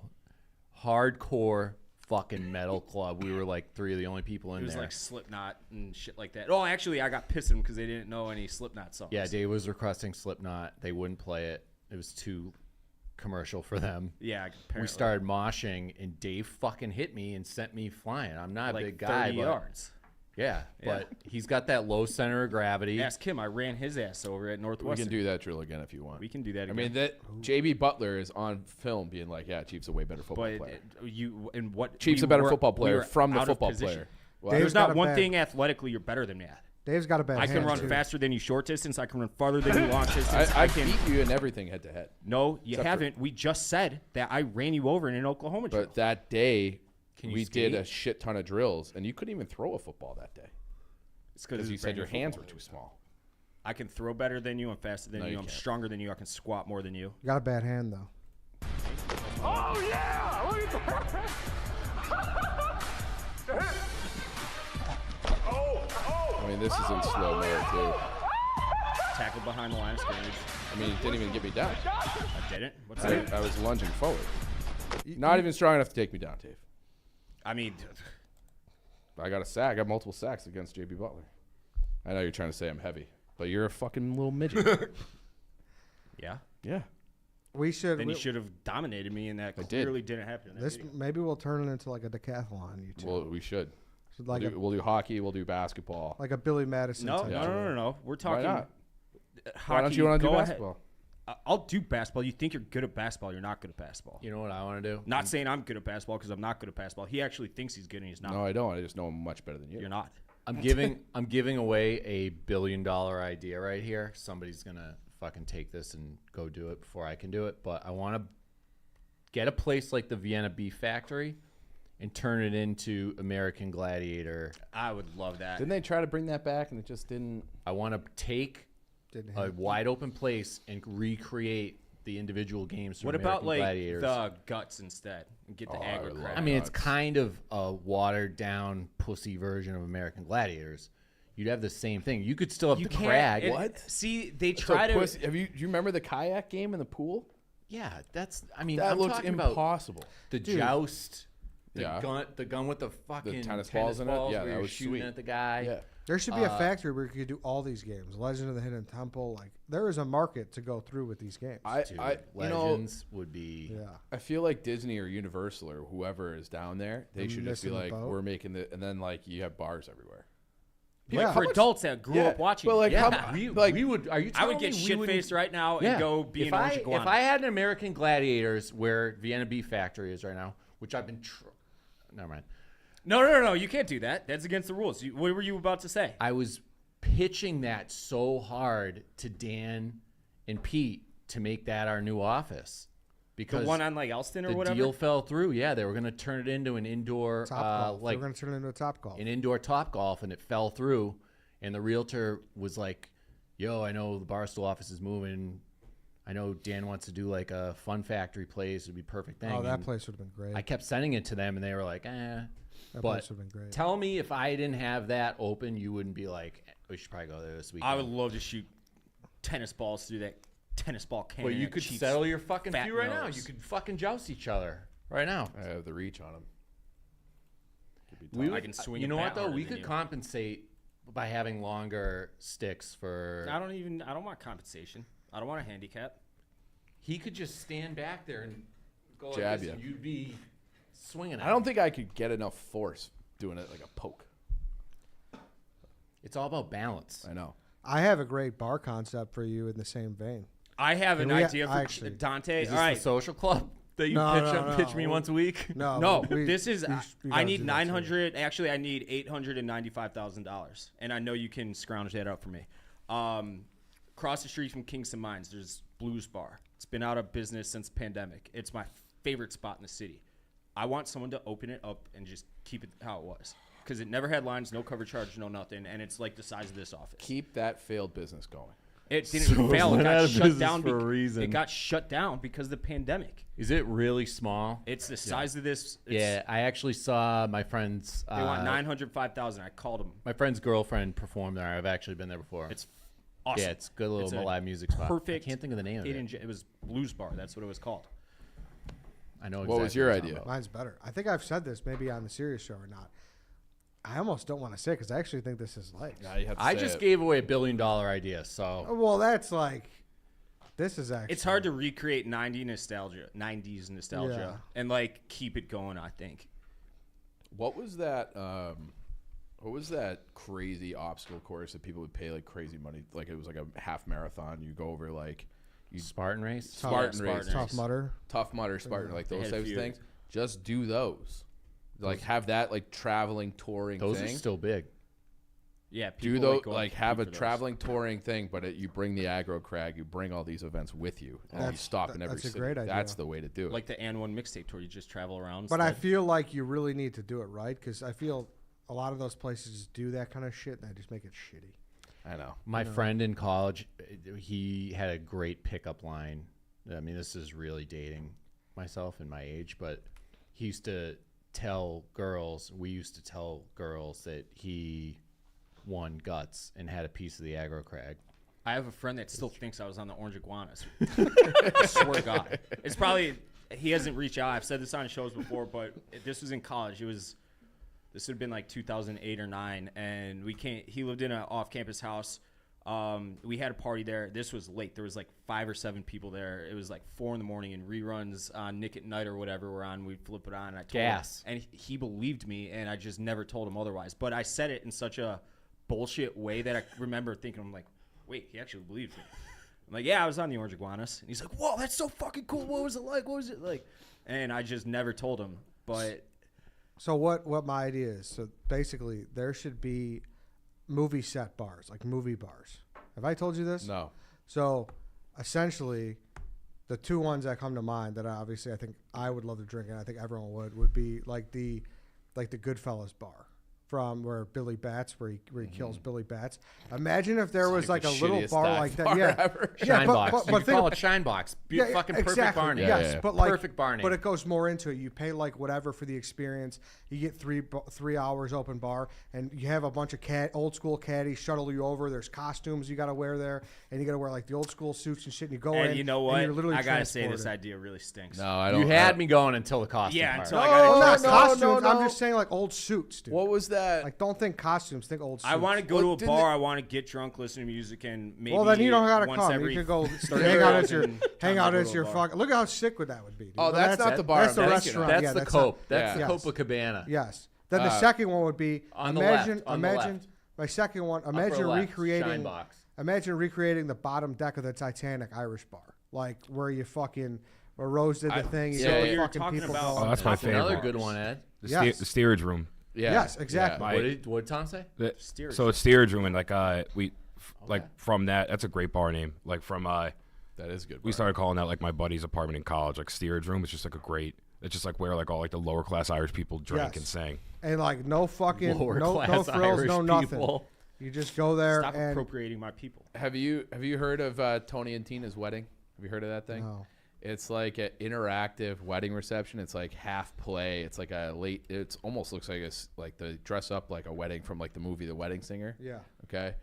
hardcore fucking metal club. We were like 3 of the only people in It was there. like Slipknot and shit like that. Oh, actually, I got pissed at them because they didn't know any Slipknot songs. Yeah, Dave was requesting Slipknot. They wouldn't play it. It was too commercial for them. Yeah, apparently. We started moshing, and Dave fucking hit me and sent me flying. I'm not like a big guy, 30 but yards. yeah, but he's got that low center of gravity. Ask him. I ran his ass over at We Northwestern. can do that drill again if you want. We can do that I again. mean, that JB Butler is on film being like, "Yeah, Chief's a way better football but player. you and what? Chief's we a better were- football we player were from the out of football position. player." Well, Dave's There's got not a one bad- thing athletically you're better than me at. Dave's got a bad I can hand, run too. faster than you short distance. I can run farther than you long distance. I can. beat you in everything head to head. No, you Except for- haven't. We just said that I ran you over in an Oklahoma drill. But that day, Can you we skate? did a shit ton of drills, and you couldn't even throw a football that day It's because you it's said brand your new hands were football. too small. I can throw better than you. I'm faster than No, you. you I'm can't. stronger than you. I can squat more than you. You got a bad hand, though. Oh, yeah! Look at that! I mean, this is in slow mo too. Tackle behind the line of scrimmage. I mean, it didn't even get me down. I didn't. What's that? I was lunging forward. Not even strong enough to take me down, Dave. I mean, I got a sack. I got multiple sacks against JB Butler. I know you're trying to say I'm heavy, but you're a fucking little midget. yeah. Yeah. We should. Then you should have dominated me, and that I did. clearly didn't happen. In that This video. maybe we'll turn it into like a decathlon. You two. Well, we should. So like We'll do hockey. We'll do basketball. like a Billy Madison. No, type no, deal. no, no, no. We're Why talking. not? Hockey, Why don't you want to do go ahead. basketball? I'll do basketball. You think you're good at basketball? You're not good at basketball. You know what I want to do? Not saying I'm good at basketball because I'm not good at basketball. He actually thinks he's good and he's not. No, I don't. I just know him much better than you. You're not. I'm giving away a $1 billion idea right here. Somebody's gonna fucking take this and go do it before I can do it. But I want to get a place like the Vienna Beef Factory and turn it into American Gladiator. I would love that. Didn't they try to bring that back and it just didn't? I want to take Didn't a hit. wide open place and recreate the individual games. From What about American like Gladiators. the guts instead and get the Oh, I aggro would crap? love I mean, it's Nuts. kind of a watered down pussy version of American Gladiators. You'd have the same thing. You could still have the crag. See, they So try to. pussy, do you remember the kayak game in the pool? Yeah, that's. I mean, That I'm looks talking about impossible. the joust, the Yeah. gun with the fucking tennis balls in it? Yeah, where that you're was shooting sweet. at the guy. Yeah. There should be a factory where you could do all these games. Legend of the Hidden Temple. Like there is a market to go through with these games. Dude, you know, Legends would be. yeah. I feel like Disney or Universal or whoever is down there, they They're should just be missing the like, boat. we're making the, and then like you have bars everywhere. Yeah. for adults that grew up watching. But like, it. how, We, like we would. Are you? I would telling get me we shit wouldn't- faced right now Yeah. and go be if an orange iguana. I had an American Gladiators where Vienna Beef Factory is right now, which I've been. Never mind. No. You can't do that. That's against the rules. What were you about to say? I was pitching that so hard to Dan and Pete to make that our new office because The one on like Elston or the whatever. deal fell through. Yeah, they were going to turn it into an indoor, Top golf. like We're going to turn it into a top golf. an indoor Top Golf, and it fell through. And the realtor was like, "Yo, I know the Barstool office is moving. I know Dan wants to do like a Fun Factory place. It'd be a perfect thing." Oh, that And place would have been great. I kept sending it to them, and they were like, "Eh." That But place would have been great. tell me if I didn't have that open, you wouldn't be like, "We should probably go there this weekend." I would love to shoot tennis balls through that tennis ball can. But you could settle your fucking fat feud right now. nose. You could fucking joust each other right now. I have the reach on them. We I can swing You a know bat what though? harder We than could you. compensate by having longer sticks for. I don't want compensation. I don't want a handicap. He could just stand back there and go Jab like this, ya. and you'd be swinging. I don't think I could get enough force doing it like a poke. It's all about balance. I know. I have a great bar concept for you in the same vein. I have an Can we- idea for actually- Dante. Is All this right. the social club that you No, pitch no, up, no. pitch me once a week? No, we- this is. we I gotta need do that too. $900. Actually, I need $895,000, and I know you can scrounge that up for me. Across the street from Kingston Mines, there's Blues Bar. It's been out of business since the pandemic. It's my favorite spot in the city. I want someone to open it up and just keep it how it was, because it never had lines, no cover charge, no nothing, and it's like the size of this office. Keep that failed business going. It didn't So it fail. It went out got of shut business down for a reason. It got shut down because of the pandemic. Is it really small? It's the size of this. It's, Yeah, I actually saw my friend's. They want $905,000. I called them. My friend's girlfriend performed there. I've actually been there before. It's awesome. Yeah, it's a good little It's a live music spot. Perfect. I can't think of the name of it. It was Blues Bar. That's what it was called. I I know. What was your idea? Mine's better. I think I've said this maybe on the Serious Show or not. I almost don't want to say it because I actually think this is legs. I just gave away $1 billion idea, so. Well, that's like, this is actually. It's hard to recreate 90s nostalgia, and like keep it going. I think. What was that? What was that crazy obstacle course that people would pay like crazy money? Like it was like a half marathon. You go over like Spartan race, Spartan race, Tough Mudder, Spartan, like those types of things. Just do those. Like have that like traveling touring. Those thing. are still big. Yeah, do those like have a traveling touring thing, but you bring the aggro crag, you bring all these events with you, and you stop in every city. Great idea. That's the way to do it. Like the And One mixtape tour, you just travel around. But I feel like you really need to do it right because I feel a lot of those places do that kind of shit and they just make it shitty. I know. My friend in college, he had a great pickup line. I mean, this is really dating myself and my age, but he used to tell girls, that he won guts and had a piece of the aggro crag. I have a friend that still thinks I was on the Orange Iguanas. I swear to God. It's probably, he hasn't reached out. I've said this on shows before, but this was in college. This would have been like 2008 or 9, and he lived in an off-campus house. We had a party there. This was late. There was like 5 or 7 people there. It was like 4 in the morning, and reruns on Nick at Night or whatever were on. We'd flip it on, and I told him, and he believed me, and I just never told him otherwise. But I said it in such a bullshit way that I remember thinking, I'm like, wait, he actually believed me. I'm like, yeah, I was on the Orange Iguanas. And he's like, whoa, that's so fucking cool. What was it like? And I just never told him. But so what my idea is, so basically there should be movie set bars, like movie bars. Have I told you this? No. So essentially the 2 ones that come to mind that obviously I think I would love to drink and I think everyone would be like the Goodfellas bar. From where Billy Bats, where he kills Billy Bats. Imagine if there was like a little bar like that. Yeah, Shine box. But you call it Shine Box. Fucking perfect bar name. Yes, but like perfect bar name. But it goes more into it. You pay like whatever for the experience. You get 3 hours open bar, and you have a bunch of old school caddies shuttle you over. There's costumes you got to wear there, and you got to wear like the old school suits and shit. And you go in. And you know what? You're literally I gotta say transported. this idea really stinks. No, I don't. You had me going until the costume. Yeah, part. until I got costumes. I'm just saying like old suits, dude. What was that? Like don't think costumes, think old suits. I want to go to a bar. I want to get drunk, listen to music, and maybe. Well, then you don't gotta once come. every You could go 30 hang out as your bar. fucking. Look how sick that would be. Dude. Oh, But that's not the bar That's I'm the thinking of. restaurant. That's Yeah, the Cope. yeah. That's the Yes. Copacabana. Yes. Then the second one would be on the imagine left, on the left. my second one. Upper Imagine left, Shine recreating. box. Imagine recreating the bottom deck of the Titanic Irish bar, like where you fucking where Rose did the thing. You yeah, get yeah. the You're fucking talking people about- going. Oh, that's my favorite. Another good one, Ed. The steerage room. Yeah. Yes, exactly. Yeah. What did Tom say? Steerage. So it's steerage room, and like like from that. That's a great bar name. Like from That is good. we started calling that like my buddy's apartment in college, like steerage room. It's just like a great. It's just like where like all like the lower class Irish people drink and sing. And like no fucking Lower no class frills, Irish no nothing. people. You just go there Stop and appropriating my people. Have you heard of Tony and Tina's wedding? Have you heard of that thing? No. It's like an interactive wedding reception. It's like half play. It's like a late. It almost looks like they dress up like a wedding from like the movie The Wedding Singer. Yeah. Okay,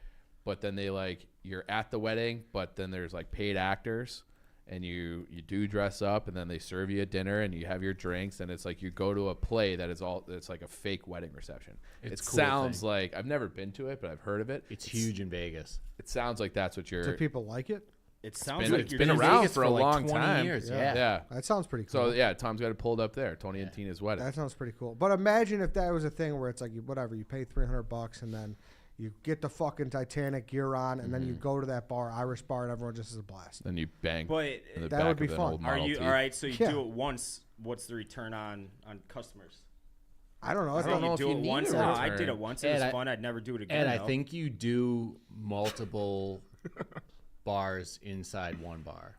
but then they like you're at the wedding, but then there's like paid actors, and you do dress up, and then they serve you a dinner, and you have your drinks, and it's like you go to a play that is it's like a fake wedding reception. It's it a cool sounds thing. like I've never been to it, but I've heard of it. It's huge in Vegas. It sounds like that's what you're. do people like it? It sounds been- like it's you're been just- around Vegas for a like long 20 time. years. Yeah. Yeah. That sounds pretty So cool. yeah, Tom's got it pulled up there. Tony and Tina's wedding. That sounds pretty cool. But imagine if that was a thing where it's like you pay $300 and then you get the fucking Titanic gear on and then you go to that bar, Irish bar, and everyone just has a blast. Then you bang. But in the that back would be of an fun. old Are Model you T. all right? So you Yeah. do it once. What's the return on customers? I don't know. I don't know you if do you it need once. a No, I return. did it once. It was fun. I'd never do it again. And I though. think you do multiple bars inside one bar.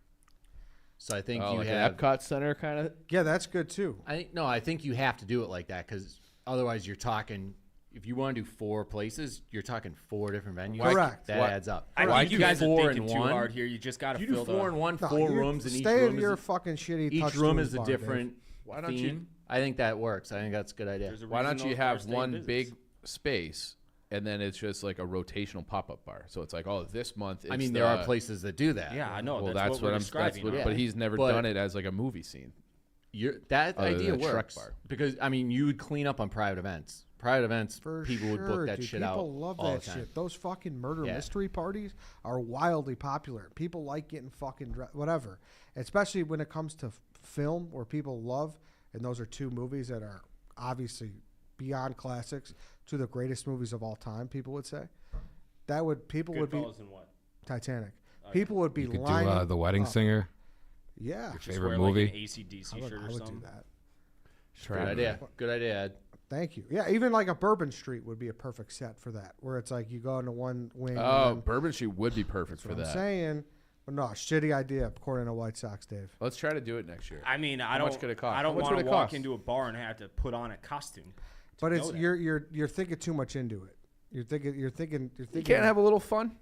So I think you like have. an Epcot Center kind of. Yeah, that's good too. I think you have to do it like that because otherwise you're talking. If you want to do 4 places, you're talking 4 different venues. Correct. That adds up. I Why think you do guys are 4 thinking in too one? hard here. You just got to You fill do 4 in one, No, 4 you rooms, and each stay room in is your fucking shitty. each touch room tools is a bar, different Why don't theme. you- I think that works. I think that's a good idea. There's a Why reason don't you those bars have stay in one business. big space, and then it's just like a rotational pop-up bar? So it's like, oh, this month. It's I mean, there are places that do that. Yeah, I know. Well, that's what we're That's describing. what. Yeah. But he's never But- done it as like a movie scene. That Other idea than a Shrek works bar. because I mean you would clean up on private events. Private events, For people sure, would book that dude. shit People out. love all that the time. shit. Those fucking murder Yeah. mystery parties are wildly popular. People like getting fucking whatever, especially when it comes to film, where people love. And those are two movies that are obviously beyond classics, two of the greatest movies of all time. People would say people would be Goodfellas and what? Titanic. People would be You could lining do The Wedding up. Singer. Yeah, Your Just favorite wear, movie? like an AC/DC shirt or I would something. do that. Good idea. Good idea, Ed. Thank you. Yeah, even like a Bourbon Street would be a perfect set for that, where it's like you go into one wing. Oh, and then, Bourbon Street would be perfect for that's what that. I'm saying. But no, shitty idea according to White Sox, Dave. Let's try to do it next year. I mean, I How don't. much could it cost? I don't How much want would to it walk cost? into a bar and have to put on a costume. But know it's that. you're thinking too much into it. You're thinking. You can't have a little fun?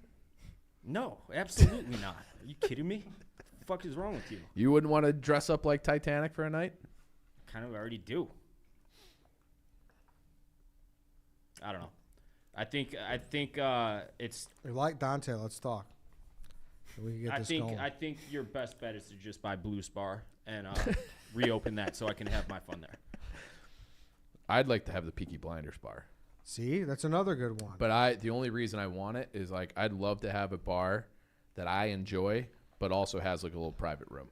No, absolutely not. Are you kidding me? What the fuck is wrong with you? You wouldn't want to dress up like Titanic for a night? Kind of already do. I don't know. I think it's. You like Dante? Let's talk. We can get this going. I think your best bet is to just buy Blue Spar and reopen that so I can have my fun there. I'd like to have the Peaky Blinders bar. See, that's another good one. But the only reason I want it is like I'd love to have a bar that I enjoy, but also has like a little private room.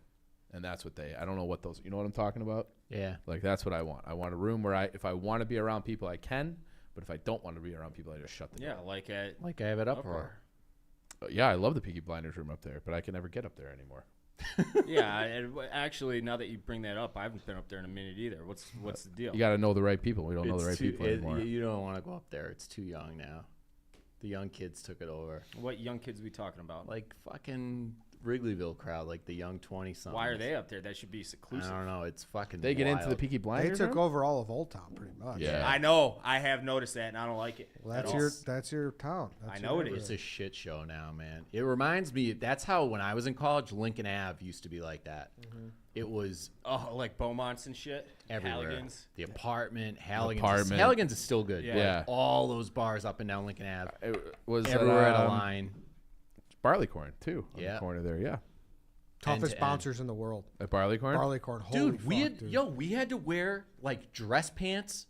And that's what I don't know what those, you know what I'm talking about? Yeah. Like that's what I want. I want a room where if I want to be around people, I can. But if I don't want to be around people, I just shut the door. Yeah, like I have it Uproar. Yeah, I love the Peaky Blinders room up there, but I can never get up there anymore. Yeah, and actually, now that you bring that up, I haven't been up there in a minute either. What's the deal? You got to know the right people. We don't know the right people anymore. You don't want to go up there. It's too young now. The young kids took it over. What young kids are we talking about? Like fucking Wrigleyville crowd, like the young 20-somethings. Why are they up there? That should be seclusive. I don't know. It's fucking They get into wild. the Peaky They Blinders took room? over all of Old Town pretty much. Yeah. I know. I have noticed that, and I don't like it. Well, at that's all. your town. That's I know it is. It's a shit show now, man. It reminds me. That's how when I was in college, Lincoln Ave used to be like that. Mm-hmm. It was Like Beaumonts and shit. everywhere. Halligan's. The apartment, Halligan's. Apartment. Halligan's is still good. Yeah. but all those bars up and down Lincoln Ave, It was everywhere at a line. Barleycorn, too. On Yeah. the corner there, yeah. Toughest end-to-end. bouncers in the world. At Barleycorn? Barleycorn. Holy Dude, fuck, we had to wear like dress pants,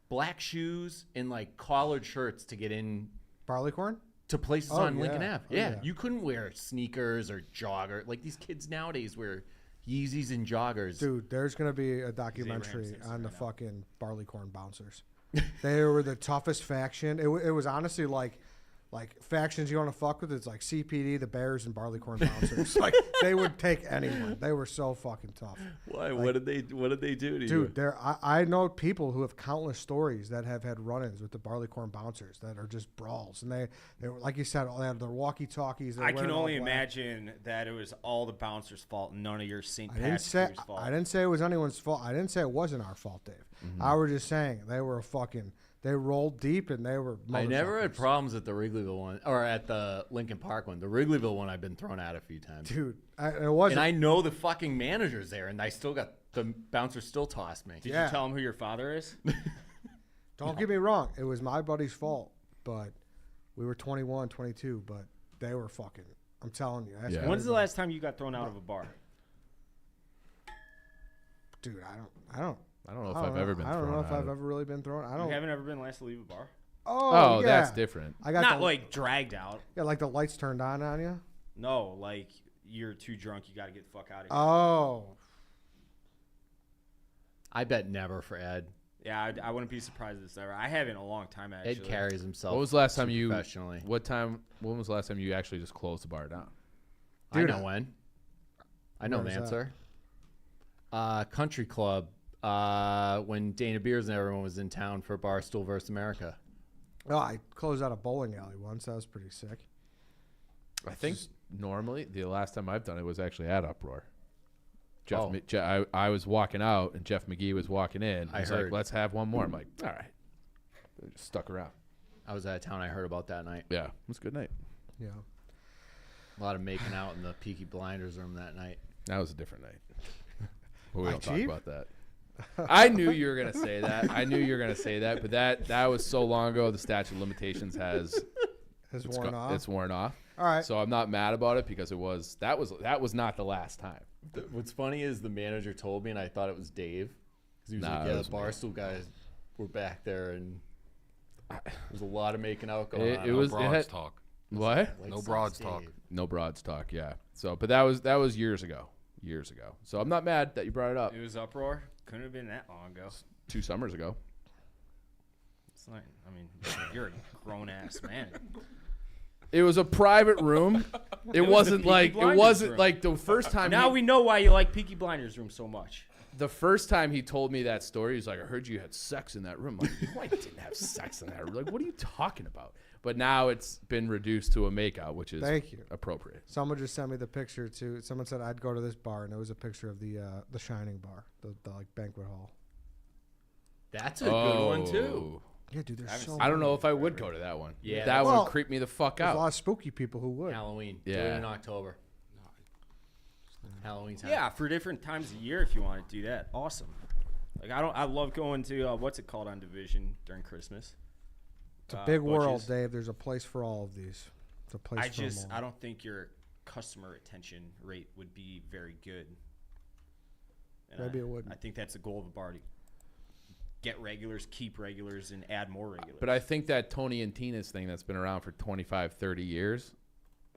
black shoes, and like collared shirts to get in Barleycorn? to places Oh, on Lincoln yeah. Ave. Oh, Yeah, yeah. you couldn't wear sneakers or jogger. Like these kids nowadays wear Yeezys and joggers. Dude, there's going to be a documentary Simpson on the right now. fucking Barleycorn bouncers. They were the toughest faction. It was honestly like factions you want to fuck with. It's like CPD, the Bears, and Barleycorn bouncers. Like they would take anyone. They were so fucking tough. Why? Like- what did they do to you? Dude, I know people who have countless stories that have had run-ins with the Barleycorn bouncers that are just brawls, and they were, like you said, they have their walkie-talkies. I can only imagine that it was all the bouncer's fault, and none of your St. I didn't Patrick's say Crew's fault. I didn't say it was anyone's fault. I didn't say it wasn't our fault, Dave. I was just saying they were they rolled deep and they were. I never had motherfuckers. problems at the Wrigleyville one or at the Lincoln Park one. The Wrigleyville one I've been thrown out a few times. Dude, it wasn't. And I know the fucking managers there, and I still got the bouncer still tossed me. Did Yeah. you tell him who your father is? Don't get me wrong. It was my buddy's fault, but we were 21, 22, but they were fucking. I'm telling you. That's Yeah. When's the last time you got thrown out of a bar? Dude, I don't I don't know if I I've don't ever know. been I don't thrown know if out I've of- ever really been thrown. I You don't. haven't ever been last to leave a bar? Oh, yeah. that's different. I got Not the, like dragged out. yeah, like the lights turned on you. No, like you're too drunk. You got to get the fuck out of here. Oh, I bet never for Ed. Yeah, I wouldn't be surprised if this ever. I haven't in a long time actually. Ed carries himself. What was the last time you professionally? When was the last time you actually just closed the bar down? I know when. I know Where the was that? answer. Country Club. When Dana Beers and everyone was in town for Barstool versus America. no, I closed out a bowling alley once. That was pretty sick. I think normally the last time I've done it was actually at Uproar. Oh. I was walking out and Jeff McGee was walking in. I He's heard. like, "Let's have one more." I'm like, "All right." They just stuck around. I was out of town. I heard about that night. Yeah, it was a good night. Yeah. A lot of making out in the Peaky Blinders room that night. That was a different night. But we Hi, don't talk Chief. about that. I knew you were gonna say that. But that was so long ago. The statute of limitations has Has worn off. It's worn off. All right. So I'm not mad about it because that was not the last time. What's funny is the manager told me, and I thought it was Dave. Because he was Nah, like, it yeah, was the me. Barstool guys were back there, and there's a lot of making out going on. It was broads had, talk. What? White No Sox broads Dave. talk. No broads talk. Yeah. So, but that was years ago. Years ago. So I'm not mad that you brought it up. It was uproar. Couldn't have been that long ago. 2 summers ago. It's not. I mean, you're a grown ass man. It was a private room. It was wasn't the like Peaky it Blinders wasn't room. like the first time. Now we know why you like Peaky Blinders room so much. The first time he told me that story, he's like, "I heard you had sex in that room." I'm like, no, I didn't have sex in that room. Like, what are you talking about? But now it's been reduced to a makeout, which is Thank you. appropriate. Someone just sent me the picture too. Someone said I'd go to this bar, and it was a picture of the Shining bar, the like banquet hall. That's a good one, too. Yeah, dude, there's so. I don't know if I would go to that one. Yeah, that well, would creep me the fuck There's a lot out. of spooky people who would. Halloween. Do Yeah. it in October. Halloween time. Yeah, for different times of year, if you want to do that, awesome. Like I love going to what's it called on Division during Christmas. It's a big world, Butch's. Dave. There's a place for all of these. It's a place for them all. I don't think your customer retention rate would be very good. And Maybe it wouldn't. I think that's the goal of a bar to get regulars, keep regulars, and add more regulars. But I think that Tony and Tina's thing that's been around for 25, 30 years,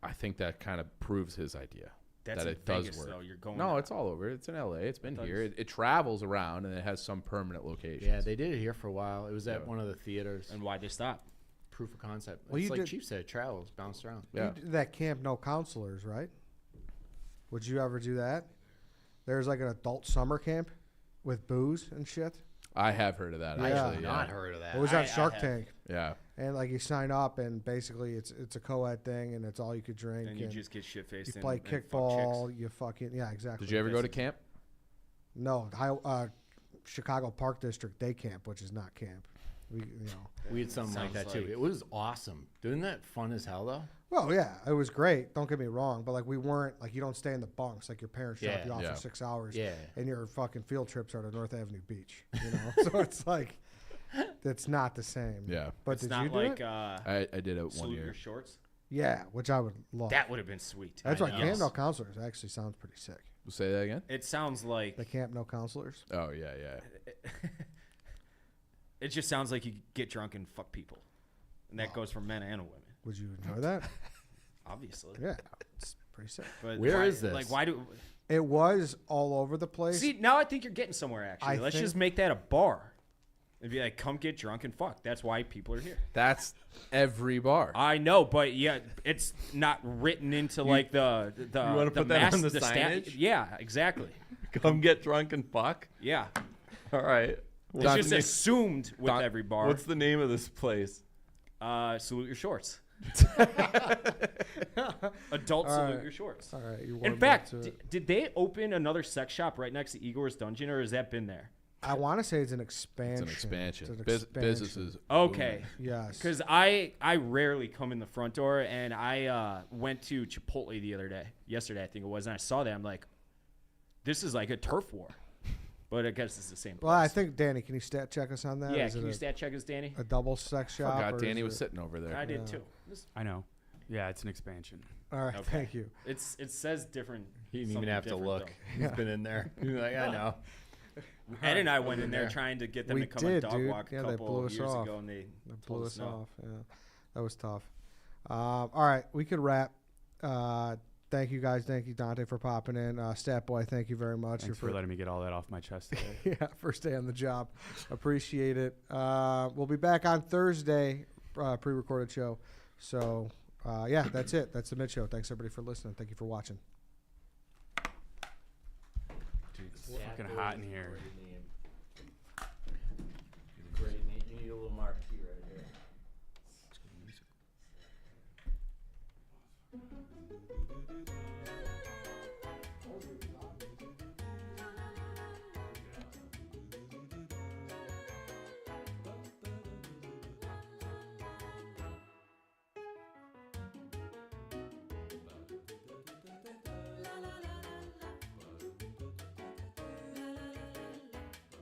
I think that kind of proves his idea. That's that in it does Vegas, work. though. You're going No, it's all over. It's in LA. It's been here. It travels around and it has some permanent locations. Yeah, they did it here for a while. It was at one of the theaters. And why'd they stop? Proof of concept. Well, It's you like did- Chief said, it travels, bounced around. Yeah. You did that camp, no counselors, right? Would you ever do that? There's like an adult summer camp with booze and shit. I have heard of that, Yeah. actually. Yeah. Not heard of that. It was I- on Shark I have. Tank, Yeah. and like you sign up, and basically it's a co-ed thing, and it's all you could drink. And you just get shit faced. you play kickball. You fucking exactly. Did you ever go to camp? No, Chicago Park District Day Camp, which is not camp. We had something like that too. It was awesome. Isn't that fun as hell though? Well, yeah, it was great. Don't get me wrong, but like we weren't like you don't stay in the bunks like your parents drop Yeah, you off yeah. for 6 hours. Yeah. And your fucking field trips are to North Avenue Beach. You know, so it's like it's not the same. Yeah. But It's did not you do like it? I did it one salute year. your shorts. Yeah, which I would love. That would have been sweet. That's why Yes. Camp No Counselors actually sounds pretty sick. Say that again? It sounds like The Camp No Counselors. Oh, yeah, yeah. it just sounds like you get drunk and fuck people, and that goes for men and women. Would you enjoy that? Obviously. Yeah, it's pretty sick. But Where why, is this? Like, why do? It was all over the place. See, now I think you're getting somewhere. Actually, I let's think- just make that a bar. And be like, come get drunk and fuck. That's why people are here. That's every bar. I know, but yeah, it's not written into like the You wanna the put that on the sta- signage? Yeah, exactly. Come get drunk and fuck. Yeah, All right. it's just assumed with every bar. What's the name of this place? Salute your shorts. Adult All salute right. your shorts. All right. You In warmed fact, up to it. did they open another sex shop right next to Igor's Dungeon, or has that been there? I want to say it's an expansion. It's an expansion. It's an Businesses. Okay. Yes. Because I rarely come in the front door, and I went to Chipotle yesterday I think it was, and I saw that. I'm like, this is like a turf war. But I guess it's the same place. Well, I think Danny, can you stat check us on that? Yeah, Is can it you stat check us, Danny? a double sex shop? Forgot or Danny is was it- sitting over there. I did Yeah. too. I know. Yeah, it's an expansion. All right, Okay. thank you. It says different. He didn't even something have to different, look. though. He's been in there. He's like, I know. Ed and I went in there trying to get them We to come did, on dog dude. walk a Yeah, they couple blew us years off. ago, and they That told blew us us no. off. Yeah, that was tough. All right, we could wrap. Thank you guys. Thank you, Dante, for popping in. Stat Boy, thank you very much. Thanks for letting me get all that off my chest today. Yeah, first day on the job. Appreciate it. We'll be back on Thursday, pre-recorded show. So, yeah, that's it. That's the mid show. Thanks everybody for listening. Thank you for watching. Dude, it's fucking hot in here. Great name. You need a little marquee right here.